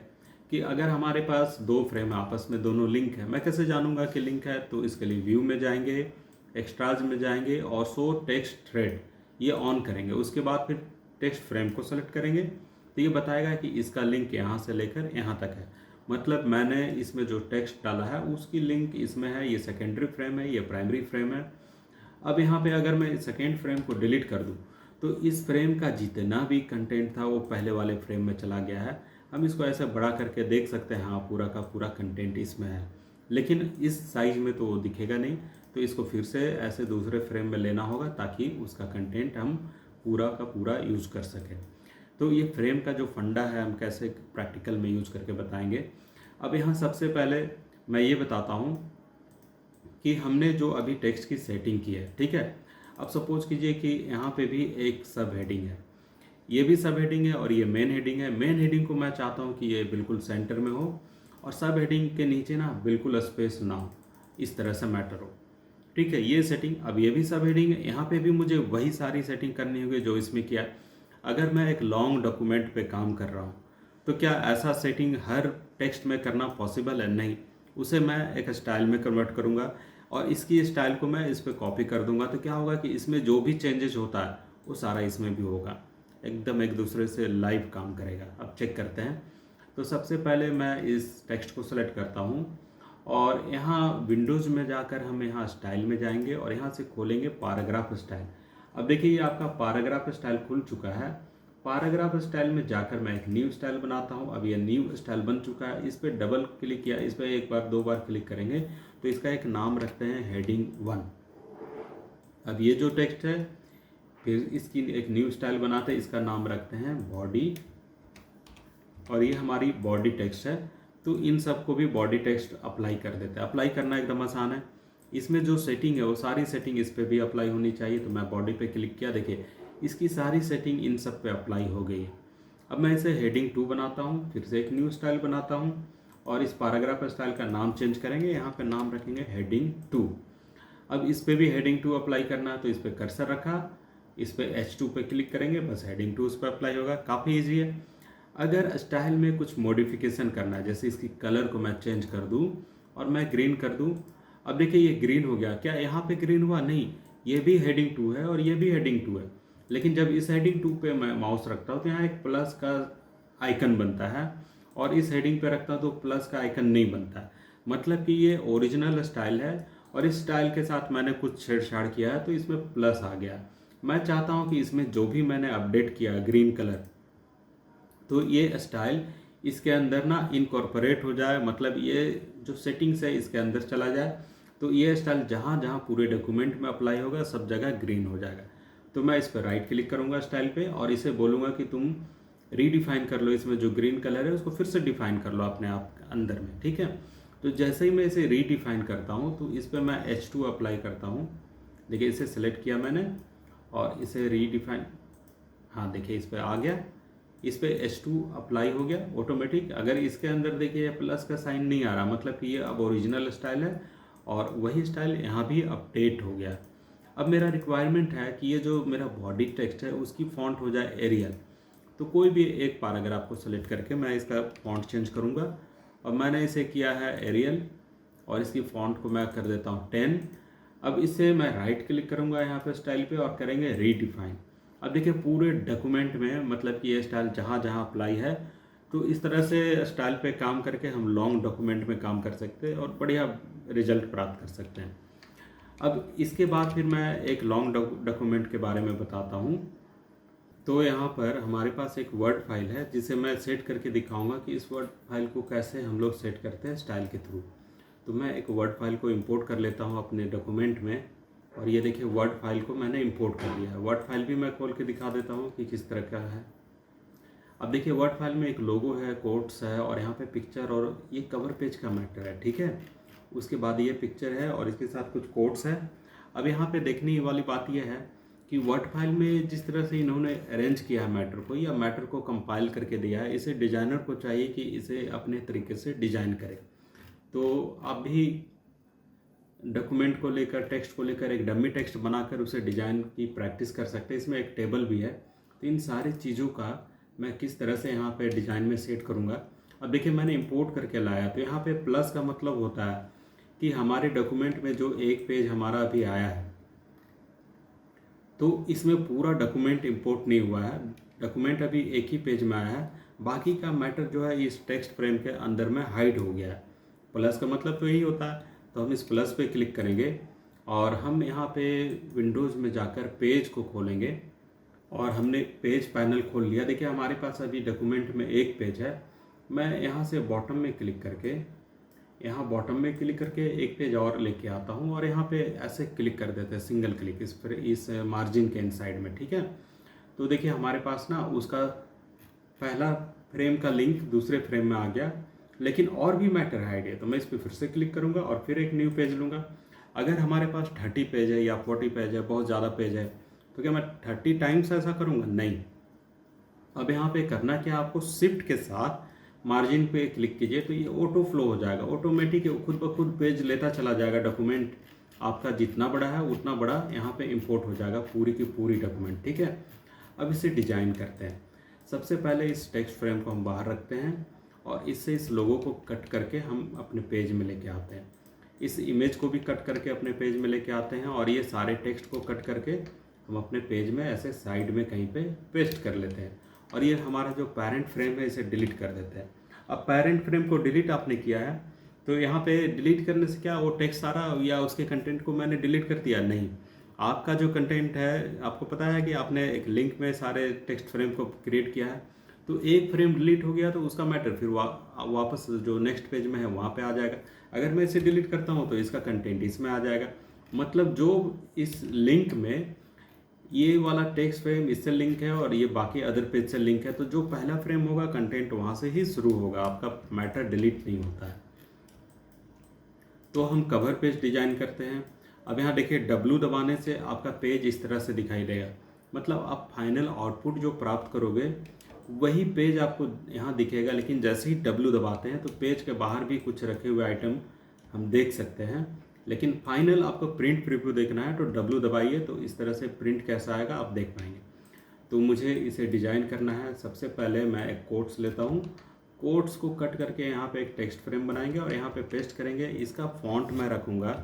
कि अगर हमारे पास दो फ्रेम आपस में दोनों लिंक है, मैं कैसे जानूंगा कि लिंक है। तो इसके लिए व्यू में जाएंगे, एक्स्ट्राज में जाएंगे और शो टेक्स्ट थ्रेड ये ऑन करेंगे। उसके बाद फिर टेक्स्ट फ्रेम को सेलेक्ट करेंगे तो ये बताएगा कि इसका लिंक यहाँ से लेकर यहाँ तक है। मतलब मैंने इसमें जो टेक्स्ट डाला है उसकी लिंक इसमें है, ये सेकेंडरी फ्रेम है, ये प्राइमरी फ्रेम है। अब यहाँ पे अगर मैं सेकेंड फ्रेम को डिलीट कर दूँ तो इस फ्रेम का जितना भी कंटेंट था वो पहले वाले फ्रेम में चला गया है। हम इसको ऐसे बड़ा करके देख सकते हैं, हाँ पूरा का पूरा कंटेंट इसमें है, लेकिन इस साइज में तो वो दिखेगा नहीं। तो इसको फिर से ऐसे दूसरे फ्रेम में लेना होगा ताकि उसका कंटेंट हम पूरा का पूरा यूज़ कर सकें। तो ये फ्रेम का जो फंडा है हम कैसे प्रैक्टिकल में यूज़ करके बताएंगे। अब यहाँ सबसे पहले मैं ये बताता हूँ कि हमने जो अभी टेक्स्ट की सेटिंग की है, ठीक है। अब सपोज कीजिए कि यहाँ पे भी एक सब हेडिंग है, ये भी सब हेडिंग है और ये मेन हेडिंग है। मेन हेडिंग को मैं चाहता हूँ कि ये बिल्कुल सेंटर में हो और सब हेडिंग के नीचे ना बिल्कुल स्पेस ना हो, इस तरह से मैटर हो, ठीक है। ये सेटिंग, अब ये भी सब हेडिंग है, यहाँ पे भी मुझे वही सारी सेटिंग करनी होगी जो इसमें किया है। अगर मैं एक लॉन्ग डॉक्यूमेंट पे काम कर रहा हूँ तो क्या ऐसा सेटिंग हर टेक्स्ट में करना पॉसिबल है? नहीं, उसे मैं एक स्टाइल में कन्वर्ट करूँगा और इसकी स्टाइल को मैं इस पर कॉपी कर दूंगा। तो क्या होगा कि इसमें जो भी चेंजेस होता है वो सारा इसमें भी होगा, एकदम एक दूसरे से लाइव काम करेगा। अब चेक करते हैं। तो सबसे पहले मैं इस टेक्स्ट को सेलेक्ट करता हूँ और यहाँ विंडोज़ में जाकर हम यहाँ स्टाइल में जाएंगे और यहाँ से खोलेंगे पैराग्राफ स्टाइल। अब देखिए ये आपका पैराग्राफ स्टाइल खुल चुका है। पैराग्राफ स्टाइल में जाकर मैं एक न्यू स्टाइल बनाता हूँ। अब ये न्यू स्टाइल बन चुका है, इस पर डबल क्लिक किया, इस पर एक बार दो बार क्लिक करेंगे तो इसका एक नाम रखते हैं हेडिंग 1। अब ये जो टेक्स्ट है फिर इसकी एक न्यू स्टाइल बनाते हैं, इसका नाम रखते हैं बॉडी और ये हमारी बॉडी टेक्स्ट है। तो इन सबको भी बॉडी टेक्स्ट अप्लाई कर देते हैं। अप्लाई करना एकदम आसान है। इसमें जो सेटिंग है वो सारी सेटिंग इस पर भी अप्लाई होनी चाहिए। तो मैं बॉडी पे क्लिक किया, देखिए इसकी सारी सेटिंग इन सब पे अप्लाई हो गई है। अब मैं इसे हेडिंग 2 बनाता हूँ, फिर से एक न्यू स्टाइल बनाता हूँ और इस पैराग्राफ स्टाइल का नाम चेंज करेंगे, यहाँ पे नाम रखेंगे हेडिंग 2। अब इस पे भी हेडिंग 2 अप्लाई करना है तो इस पर कर्सर रखा, इस पर H2 पे क्लिक करेंगे, बस हेडिंग 2 उस पर अप्लाई होगा। काफ़ी ईजी है। अगर स्टाइल में कुछ मॉडिफिकेशन करना है, जैसे इसकी कलर को मैं चेंज कर दूँ और मैं ग्रीन कर दूँ, अब देखिए ये ग्रीन हो गया। क्या यहाँ पे ग्रीन हुआ? नहीं, ये भी हेडिंग 2 है और ये भी हेडिंग 2 है। लेकिन जब इस हेडिंग 2 पे मैं माउस रखता हूँ तो यहाँ एक प्लस का आइकन बनता है और इस हेडिंग पे रखता हूँ तो प्लस का आइकन नहीं बनता है। मतलब कि ये ओरिजिनल स्टाइल है और इस स्टाइल के साथ मैंने कुछ छेड़छाड़ किया है तो इसमें प्लस आ गया। मैं चाहता हूँ कि इसमें जो भी मैंने अपडेट किया ग्रीन कलर, तो ये स्टाइल इसके अंदर ना इनकॉर्पोरेट हो जाए, मतलब ये जो सेटिंग्स है इसके अंदर चला जाए। तो ये स्टाइल जहाँ जहाँ पूरे डॉक्यूमेंट में अप्लाई होगा सब जगह ग्रीन हो जाएगा। तो मैं इस पर राइट क्लिक करूँगा स्टाइल पे और इसे बोलूँगा कि तुम रीडिफाइन कर लो, इसमें जो ग्रीन कलर है उसको फिर से डिफाइन कर लो अपने आप अंदर में, ठीक है। तो जैसे ही मैं इसे रीडिफाइन करता हूँ तो इस पर मैं H2 अप्लाई करता हूँ। देखिए इसे सिलेक्ट किया मैंने और इसे रीडिफाइन, हाँ देखिए इस पर आ गया, इस पे H2 अप्लाई हो गया ऑटोमेटिक। अगर इसके अंदर देखिए प्लस का साइन नहीं आ रहा, मतलब कि ये अब ओरिजिनल स्टाइल है और वही स्टाइल यहाँ भी अपडेट हो गया। अब मेरा रिक्वायरमेंट है कि ये जो मेरा बॉडी टेक्स्ट है उसकी फॉन्ट हो जाए एरियल। तो कोई भी एक पैराग्राफ को सेलेक्ट करके मैं इसका फॉन्ट चेंज करूँगा और मैंने इसे किया है एरियल और इसकी फॉन्ट को मैं कर देता हूँ 10। अब इसे मैं राइट क्लिक करूँगा यहाँ पे स्टाइल पे और करेंगे रीडिफाइन। अब देखिए पूरे डॉक्यूमेंट में मतलब कि ये स्टाइल जहाँ जहाँ अप्लाई है, तो इस तरह से स्टाइल पे काम करके हम लॉन्ग डॉक्यूमेंट में काम कर सकते हैं और बढ़िया रिजल्ट प्राप्त कर सकते हैं। अब इसके बाद फिर मैं एक लॉन्ग डॉक्यूमेंट के बारे में बताता हूँ। तो यहाँ पर हमारे पास एक वर्ड फाइल है जिसे मैं सेट करके दिखाऊंगा कि इस वर्ड फाइल को कैसे हम लोग सेट करते हैं स्टाइल के थ्रू। तो मैं एक वर्ड फाइल को इंपोर्ट कर लेता हूँ अपने डॉक्यूमेंट में और ये देखिए वर्ड फाइल को मैंने इंपोर्ट कर लिया है। वर्ड फाइल भी मैं खोल के दिखा देता हूँ कि किस तरह का है। अब देखिए वर्ड फाइल में एक लोगो है, कोट्स है और यहाँ पे पिक्चर और ये कवर पेज का मैटर है, ठीक है। उसके बाद ये पिक्चर है और इसके साथ कुछ कोट्स है। अब यहाँ पे देखने वाली बात यह है कि वर्ड फाइल में जिस तरह से इन्होंने अरेंज किया है मैटर को या मैटर को कंपाइल करके दिया है, इसे डिज़ाइनर को चाहिए कि इसे अपने तरीके से डिज़ाइन करे। तो आप भी डॉक्यूमेंट को लेकर, टेक्स्ट को लेकर एक डमी टेक्स्ट बनाकर उसे डिज़ाइन की प्रैक्टिस कर सकते हैं। इसमें एक टेबल भी है। तो इन सारी चीज़ों का मैं किस तरह से यहाँ पे डिज़ाइन में सेट करूँगा। अब देखिए मैंने इंपोर्ट करके लाया, तो यहाँ पे प्लस का मतलब होता है कि हमारे डॉक्यूमेंट में जो एक पेज हमारा अभी आया है तो इसमें पूरा डॉक्यूमेंट इंपोर्ट नहीं हुआ है। डॉक्यूमेंट अभी एक ही पेज में आया है, बाकी का मैटर जो है इस टेक्स्ट फ्रेम के अंदर में हाइड हो गया है। प्लस का मतलब तो यही होता है। तो हम इस प्लस पे क्लिक करेंगे और हम यहाँ पे विंडोज़ में जाकर पेज को खोलेंगे और हमने पेज पैनल खोल लिया। देखिए हमारे पास अभी डॉक्यूमेंट में एक पेज है। मैं यहाँ से बॉटम में क्लिक करके, यहाँ बॉटम में क्लिक करके एक पेज और लेके आता हूँ और यहाँ पे ऐसे क्लिक कर देते हैं, सिंगल क्लिक इस मार्जिन के इनसाइड में, ठीक है। तो देखिए हमारे पास ना उसका पहला फ्रेम का लिंक दूसरे फ्रेम में आ गया, लेकिन और भी मैटर हाइड है। तो मैं इस पर फिर से क्लिक करूँगा और फिर एक न्यू पेज लूँगा। अगर हमारे पास 30 पेज है या 40 पेज है, बहुत ज़्यादा पेज है, तो क्या मैं 30 टाइम्स ऐसा करूँगा? नहीं। अब यहाँ पे करना क्या, आपको शिफ्ट के साथ मार्जिन पे क्लिक कीजिए तो ये ऑटो फ्लो हो जाएगा, ऑटोमेटिक खुद ब खुद पेज लेता चला जाएगा। डॉक्यूमेंट आपका जितना बड़ा है उतना बड़ा यहाँ पे इंपोर्ट हो जाएगा, पूरी की पूरी डॉक्यूमेंट, ठीक है। अब इसे डिजाइन करते हैं। सबसे पहले इस टेक्स्ट फ्रेम को हम बाहर रखते हैं और इससे इस लोगो को कट करके हम अपने पेज में लेके आते हैं। इस इमेज को भी कट करके अपने पेज में लेके आते हैं और ये सारे टेक्स्ट को कट करके हम अपने पेज में ऐसे साइड में कहीं पे पेस्ट कर लेते हैं और ये हमारा जो पेरेंट फ्रेम है इसे डिलीट कर देते हैं। अब पेरेंट फ्रेम को डिलीट आपने किया है तो यहाँ पे डिलीट करने से क्या वो टेक्स्ट सारा या उसके कंटेंट को मैंने डिलीट कर दिया? नहीं, आपका जो कंटेंट है आपको पता है कि आपने एक लिंक में सारे टेक्स्ट फ्रेम को क्रिएट किया है, तो एक फ्रेम डिलीट हो गया तो उसका मैटर फिर वापस जो नेक्स्ट पेज में है वहाँ पे आ जाएगा। अगर मैं इसे डिलीट करता हूँ तो इसका कंटेंट इसमें आ जाएगा। मतलब जो इस लिंक में ये वाला टेक्स्ट फ्रेम इससे लिंक है और ये बाकी अदर पेज से लिंक है, तो जो पहला फ्रेम होगा कंटेंट वहाँ से ही शुरू होगा, आपका मैटर डिलीट नहीं होता है। तो हम कवर पेज डिजाइन करते हैं। अब यहाँ देखिए W दबाने से आपका पेज इस तरह से दिखाई देगा, मतलब आप फाइनल आउटपुट जो प्राप्त करोगे वही पेज आपको यहाँ दिखेगा। लेकिन जैसे ही W दबाते हैं तो पेज के बाहर भी कुछ रखे हुए आइटम हम देख सकते हैं। लेकिन फाइनल आपको प्रिंट प्रीव्यू देखना है तो W दबाइए, तो इस तरह से प्रिंट कैसा आएगा आप देख पाएंगे। तो मुझे इसे डिजाइन करना है। सबसे पहले मैं एक कोट्स लेता हूँ, कोट्स को कट करके यहाँ पे एक टेक्स्ट फ्रेम बनाएंगे और यहाँ पे पेस्ट करेंगे। इसका फॉन्ट मैं रखूँगा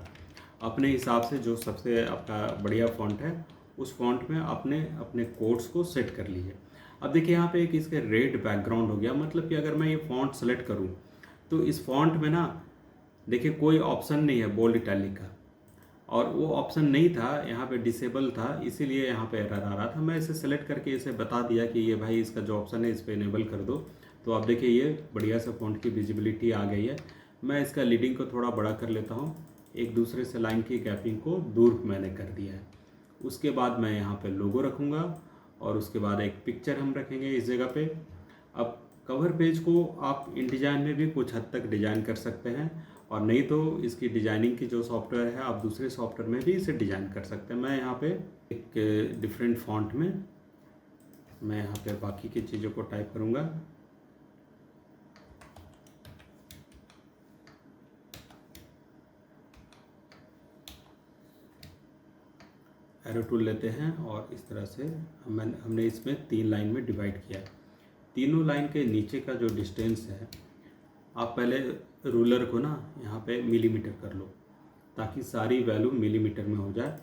अपने हिसाब से, जो सबसे आपका बढ़िया फॉन्ट है उस फॉन्ट में अपने अपने कोट्स को सेट कर लीजिए। अब देखिए यहाँ पे एक इसके रेड बैकग्राउंड हो गया, मतलब कि अगर मैं ये फॉन्ट सेलेक्ट करूँ तो इस फॉन्ट में ना देखिए कोई ऑप्शन नहीं है बोल्ड इटैलिक का, और वो ऑप्शन नहीं था यहाँ पे, डिसेबल था, इसीलिए यहाँ पे एरर आ रहा था। मैं इसे सेलेक्ट करके इसे बता दिया कि ये भाई इसका जो ऑप्शन है इस पर इनेबल कर दो, तो आप देखिए ये बढ़िया से फॉन्ट की विजिबिलिटी आ गई है। मैं इसका लीडिंग को थोड़ा बड़ा कर लेता हूँ, एक दूसरे से लाइन की गैपिंग को दूर मैंने कर दिया है। उसके बाद मैं यहाँ पे लोगो रखूँगा और उसके बाद एक पिक्चर हम रखेंगे इस जगह पे। अब कवर पेज को आप इन डिज़ाइन में भी कुछ हद तक डिज़ाइन कर सकते हैं, और नहीं तो इसकी डिज़ाइनिंग की जो सॉफ्टवेयर है आप दूसरे सॉफ्टवेयर में भी इसे डिज़ाइन कर सकते हैं। मैं यहाँ पे एक डिफरेंट फॉन्ट में मैं यहाँ पे बाकी की चीज़ों को टाइप करूँगा। एरो टूल लेते हैं और इस तरह से हमने इसमें 3 लाइन में डिवाइड किया है। तीनों लाइन के नीचे का जो डिस्टेंस है, आप पहले रूलर को ना यहाँ पे मिलीमीटर कर लो ताकि सारी वैल्यू मिलीमीटर में हो जाए।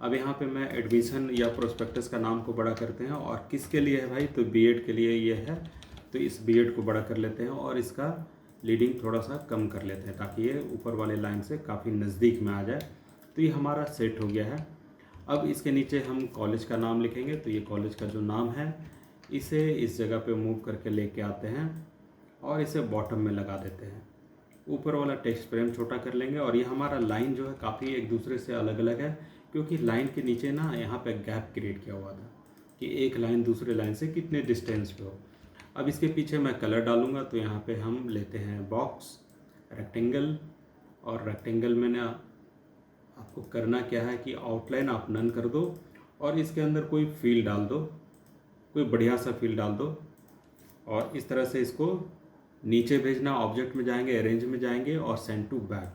अब यहाँ पे मैं एडमिशन या प्रोस्पेक्टस का नाम को बड़ा करते हैं, और किसके लिए है भाई, तो बीएड के लिए ये है, तो इस बीएड को बड़ा कर लेते हैं और इसका लीडिंग थोड़ा सा कम कर लेते हैं ताकि ये ऊपर वाले लाइन से काफ़ी नज़दीक में आ जाए। तो ये हमारा सेट हो गया है। अब इसके नीचे हम कॉलेज का नाम लिखेंगे, तो ये कॉलेज का जो नाम है इसे इस जगह पे मूव करके लेके आते हैं और इसे बॉटम में लगा देते हैं। ऊपर वाला टेक्स्ट फ्रेम छोटा कर लेंगे, और ये हमारा लाइन जो है काफ़ी एक दूसरे से अलग अलग है, क्योंकि लाइन के नीचे ना यहाँ पे गैप क्रिएट किया हुआ था कि एक लाइन दूसरे लाइन से कितने डिस्टेंस पे हो। अब इसके पीछे मैं कलर डालूँगा, तो यहाँ पे हम लेते हैं बॉक्स, रेक्टेंगल, और रेक्टेंगल में ना आपको करना क्या है कि आउटलाइन आप नन कर दो और इसके अंदर कोई फील डाल दो, कोई बढ़िया सा फील डाल दो, और इस तरह से इसको नीचे भेजना। ऑब्जेक्ट में जाएंगे, अरेंज में जाएंगे और सेंड टू बैक।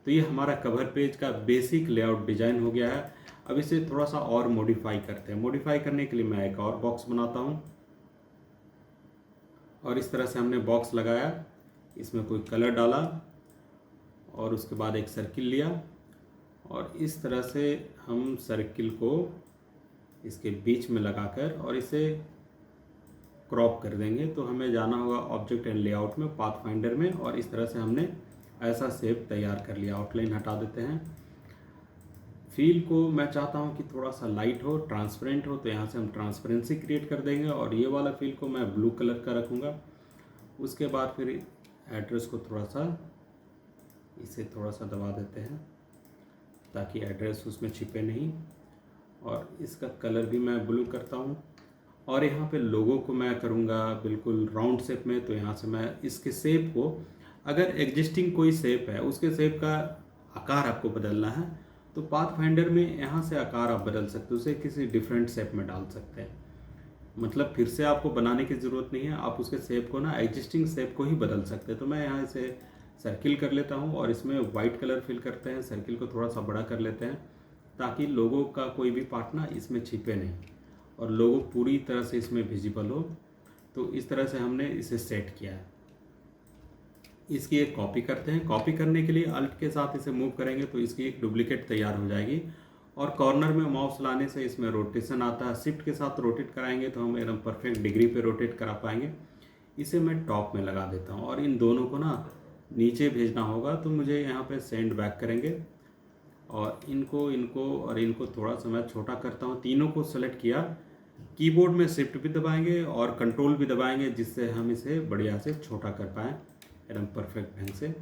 तो ये हमारा कवर पेज का बेसिक लेआउट डिजाइन हो गया है। अब इसे थोड़ा सा और मॉडिफाई करते हैं। मॉडिफाई करने के लिए मैं एक और बॉक्स बनाता हूँ, और इस तरह से हमने बॉक्स लगाया, इसमें कोई कलर डाला और उसके बाद एक सर्किल लिया, और इस तरह से हम सर्किल को इसके बीच में लगाकर और इसे क्रॉप कर देंगे। तो हमें जाना होगा ऑब्जेक्ट एंड लेआउट में, पाथ फाइंडर में, और इस तरह से हमने ऐसा शेप तैयार कर लिया। आउटलाइन हटा देते हैं। फील को मैं चाहता हूं कि थोड़ा सा लाइट हो, ट्रांसपेरेंट हो, तो यहाँ से हम ट्रांसपेरेंसी क्रिएट कर देंगे, और ये वाला फील को मैं ब्लू कलर का रखूँगा। उसके बाद फिर एड्रेस को थोड़ा सा इसे थोड़ा सा दबा देते हैं ताकि एड्रेस उसमें छिपे नहीं, और इसका कलर भी मैं ब्लू करता हूँ। और यहाँ पे लोगो को मैं करूँगा बिल्कुल राउंड शेप में। तो यहाँ से मैं इसके शेप को, अगर एग्जिस्टिंग कोई शेप है उसके शेप का आकार आपको बदलना है तो पाथ फाइंडर में यहाँ से आकार आप बदल सकते हो, उसे किसी डिफरेंट शेप में डाल सकते हैं। मतलब फिर से आपको बनाने की ज़रूरत नहीं है, आप उसके शेप को ना एग्जिस्टिंग शेप को ही बदल सकते हैं। तो मैं यहाँ से सर्किल कर लेता हूँ और इसमें वाइट कलर फिल करते हैं, सर्किल को थोड़ा सा बड़ा कर लेते हैं ताकि लोगो का कोई भी पार्ट ना इसमें छिपे नहीं और लोगो पूरी तरह से इसमें विजिबल हो। तो इस तरह से हमने इसे सेट किया है। इसकी एक कॉपी करते हैं। कॉपी करने के लिए अल्ट के साथ इसे मूव करेंगे तो इसकी एक डुप्लीकेट तैयार हो जाएगी, और कॉर्नर में माउस लाने से इसमें रोटेशन आता है। शिफ्ट के साथ रोटेट कराएंगे तो हम एकदम परफेक्ट डिग्री पे रोटेट करा पाएंगे। इसे मैं टॉप में लगा देता हूँ, और इन दोनों को ना नीचे भेजना होगा, तो मुझे यहाँ पे सेंड बैक करेंगे, और इनको इनको और इनको थोड़ा सा मैं छोटा करता हूँ। तीनों को सेलेक्ट किया, कीबोर्ड में शिफ्ट भी दबाएंगे और कंट्रोल भी दबाएंगे, जिससे हम इसे बढ़िया से छोटा कर पाएँ एकदम परफेक्ट ढंग से।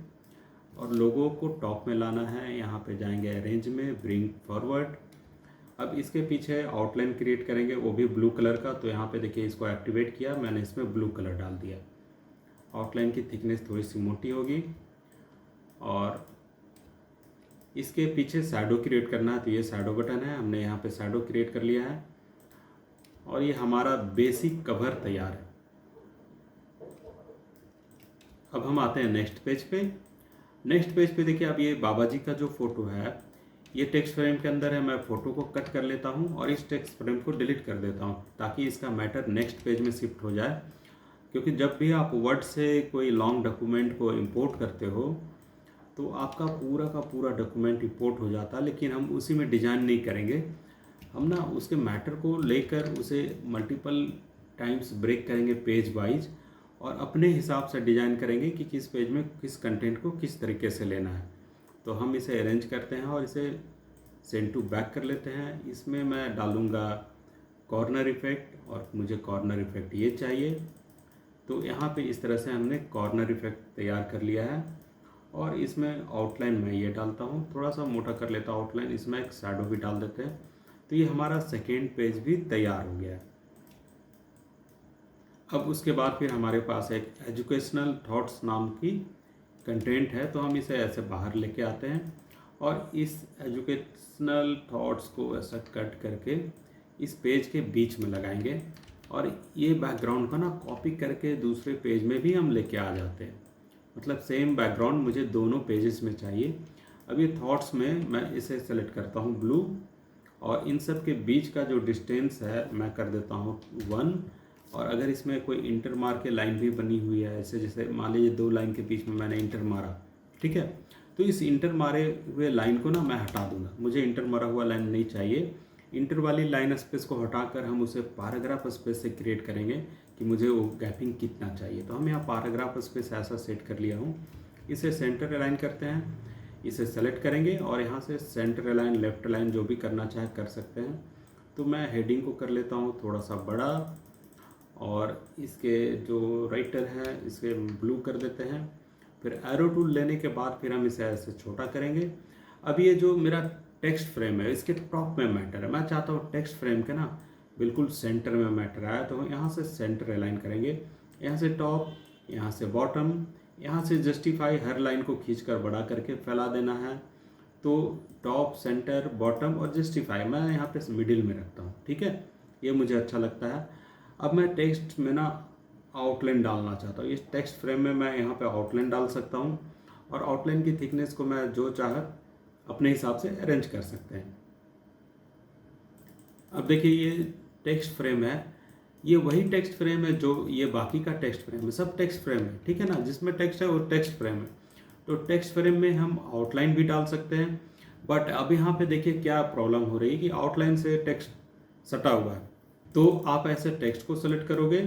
और लोगों को टॉप में लाना है, यहाँ पे जाएंगे अरेंज में, ब्रिंग फॉरवर्ड। अब इसके पीछे आउटलाइन क्रिएट करेंगे, वो भी ब्लू कलर का। तो यहाँ पे देखिए इसको एक्टिवेट किया मैंने, इसमें ब्लू कलर डाल दिया। आउटलाइन की थिकनेस थोड़ी सी मोटी होगी, और इसके पीछे शैडो क्रिएट करना है, तो ये शैडो बटन है, हमने यहाँ पे शैडो क्रिएट कर लिया है, और ये हमारा बेसिक कवर तैयार है। अब हम आते हैं नेक्स्ट पेज पे। नेक्स्ट पेज पे देखिए, अब ये बाबा जी का जो फोटो है ये टेक्स्ट फ्रेम के अंदर है। मैं फ़ोटो को कट कर लेता हूँ और इस टेक्स्ट फ्रेम को डिलीट कर देता हूँ, ताकि इसका मैटर नेक्स्ट पेज में शिफ्ट हो जाए। क्योंकि जब भी आप वर्ड से कोई लॉन्ग डॉक्यूमेंट को इंपोर्ट करते हो तो आपका पूरा का पूरा डॉक्यूमेंट इंपोर्ट हो जाता है, लेकिन हम उसी में डिज़ाइन नहीं करेंगे। हम ना उसके मैटर को लेकर उसे मल्टीपल टाइम्स ब्रेक करेंगे पेज वाइज, और अपने हिसाब से डिज़ाइन करेंगे कि किस पेज में किस कंटेंट को किस तरीके से लेना है। तो हम इसे अरेंज करते हैं और इसे सेंड टू बैक कर लेते हैं। इसमें मैं डालूँगा कॉर्नर इफेक्ट, और मुझे कॉर्नर इफेक्ट ये चाहिए। तो यहाँ पे इस तरह से हमने कॉर्नर इफेक्ट तैयार कर लिया है, और इसमें आउटलाइन मैं ये डालता हूँ, थोड़ा सा मोटा कर लेता हूँ आउटलाइन, इसमें एक शैडो भी डाल देते हैं। तो ये हमारा सेकेंड पेज भी तैयार हो गया है। अब उसके बाद फिर हमारे पास एक एजुकेशनल थॉट्स नाम की कंटेंट है, तो हम इसे ऐसे बाहर लेके आते हैं, और इस एजुकेशनल थॉट्स को ऐसा कट करके इस पेज के बीच में लगाएंगे, और ये बैकग्राउंड का ना कॉपी करके दूसरे पेज में भी हम लेके आ जाते हैं। मतलब सेम बैकग्राउंड मुझे दोनों पेजेस में चाहिए। अब ये थॉट्स में मैं इसे सेलेक्ट करता हूँ ब्लू, और इन सब के बीच का जो डिस्टेंस है मैं कर देता हूँ 1। और अगर इसमें कोई इंटर मार के लाइन भी बनी हुई है, ऐसे जैसे मान लीजिए 2 लाइन के बीच में मैंने इंटर मारा, ठीक है, तो इस इंटर मारे हुए लाइन को ना मैं हटा दूंगा। मुझे इंटर मारा हुआ लाइन नहीं चाहिए। इंटर वाली लाइन स्पेस को हटाकर हम उसे पैराग्राफ स्पेस से क्रिएट करेंगे कि मुझे वो गैपिंग कितना चाहिए। तो हम यहाँ पैराग्राफ स्पेस ऐसा सेट कर लिया हूँ। इसे सेंटर अलाइन करते हैं, इसे सेलेक्ट करेंगे, और यहाँ से सेंटर अलाइन, लेफ्ट अलाइन जो भी करना चाहे कर सकते हैं। तो मैं हेडिंग को कर लेता हूँ थोड़ा सा बड़ा, और इसके जो राइटर है इसे ब्लू कर देते हैं। फिर एरो टूल लेने के बाद फिर हम इसे ऐसे छोटा करेंगे। अब ये जो मेरा टेक्स्ट फ्रेम है इसके टॉप में मैटर है, मैं चाहता हूँ टेक्स्ट फ्रेम के ना बिल्कुल सेंटर में मैटर आया, तो यहाँ से सेंटर अलाइन करेंगे, यहाँ से टॉप, यहाँ से बॉटम, यहाँ से जस्टिफाई, हर लाइन को खींचकर बड़ा करके फैला देना है। तो टॉप, सेंटर, बॉटम और जस्टिफाई मैं यहाँ पे मिडिल में रखता हूँ, ठीक है, ये मुझे अच्छा लगता है। अब मैं टेक्स्ट में ना आउटलाइन डालना चाहता हूँ। इस टेक्स्ट फ्रेम में मैं यहाँ पे आउटलाइन डाल सकता हूँ, और आउटलाइन की थिकनेस को मैं जो चाहे अपने हिसाब से अरेंज कर सकते हैं। अब देखिए ये टेक्स्ट फ्रेम है, ये वही टेक्स्ट फ्रेम है जो ये बाकी का टेक्स्ट फ्रेम है, सब टेक्स्ट फ्रेम है, ठीक है ना, जिसमें टेक्स्ट है वो टेक्स्ट फ्रेम है। तो टेक्स्ट फ्रेम में हम आउटलाइन भी डाल सकते हैं, बट अब यहाँ पे देखिए क्या प्रॉब्लम हो रही है कि आउटलाइन से टेक्स्ट सटा हुआ है। तो आप ऐसे टेक्स्ट को सेलेक्ट करोगे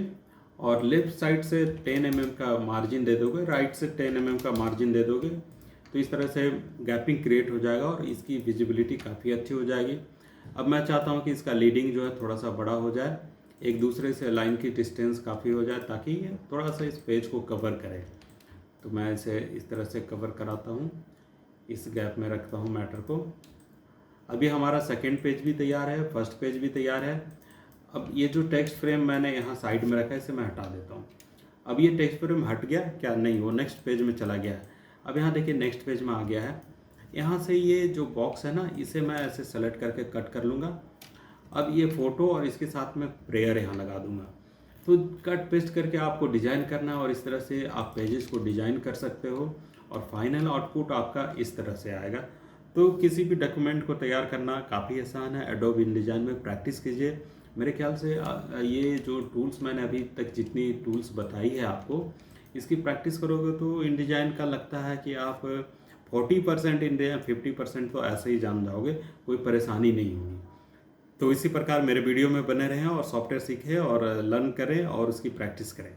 और लेफ्ट साइड से 10 mm का मार्जिन दे दोगे, राइट से 10 mm का मार्जिन दे दोगे, तो इस तरह से गैपिंग क्रिएट हो जाएगा और इसकी विजिबिलिटी काफ़ी अच्छी हो जाएगी। अब मैं चाहता हूँ कि इसका लीडिंग जो है थोड़ा सा बड़ा हो जाए, एक दूसरे से लाइन की डिस्टेंस काफ़ी हो जाए, ताकि ये थोड़ा सा इस पेज को कवर करे। तो मैं इसे इस तरह से कवर कराता हूँ, इस गैप में रखता हूँ मैटर को। अभी हमारा सेकेंड पेज भी तैयार है, फर्स्ट पेज भी तैयार है। अब ये जो टेक्स्ट फ्रेम मैंने यहाँ साइड में रखा है इसे मैं हटा देता हूँ। अब ये टेक्स्ट फ्रेम हट गया क्या? नहीं, वो नेक्स्ट पेज में चला गया है। अब यहाँ देखिए नेक्स्ट पेज में आ गया है। यहाँ से ये जो बॉक्स है ना, इसे मैं ऐसे सेलेक्ट करके कट कर लूँगा। अब ये फ़ोटो और इसके साथ में प्रेयर यहाँ लगा दूँगा। तो कट पेस्ट करके आपको डिज़ाइन करना है और इस तरह से आप पेजेस को डिज़ाइन कर सकते हो और फाइनल आउटपुट आपका इस तरह से आएगा। तो किसी भी डॉक्यूमेंट को तैयार करना काफ़ी आसान है। एडोब InDesign में प्रैक्टिस कीजिए मेरे ख्याल से ये जो टूल्स मैंने अभी तक जितनी टूल्स बताई है आपको, इसकी प्रैक्टिस करोगे तो InDesign का लगता है कि आप 40% InDesign 50% तो ऐसे ही जान जाओगे, कोई परेशानी नहीं होगी। तो इसी प्रकार मेरे वीडियो में बने रहें और सॉफ्टवेयर सीखें और लर्न करें और उसकी प्रैक्टिस करें।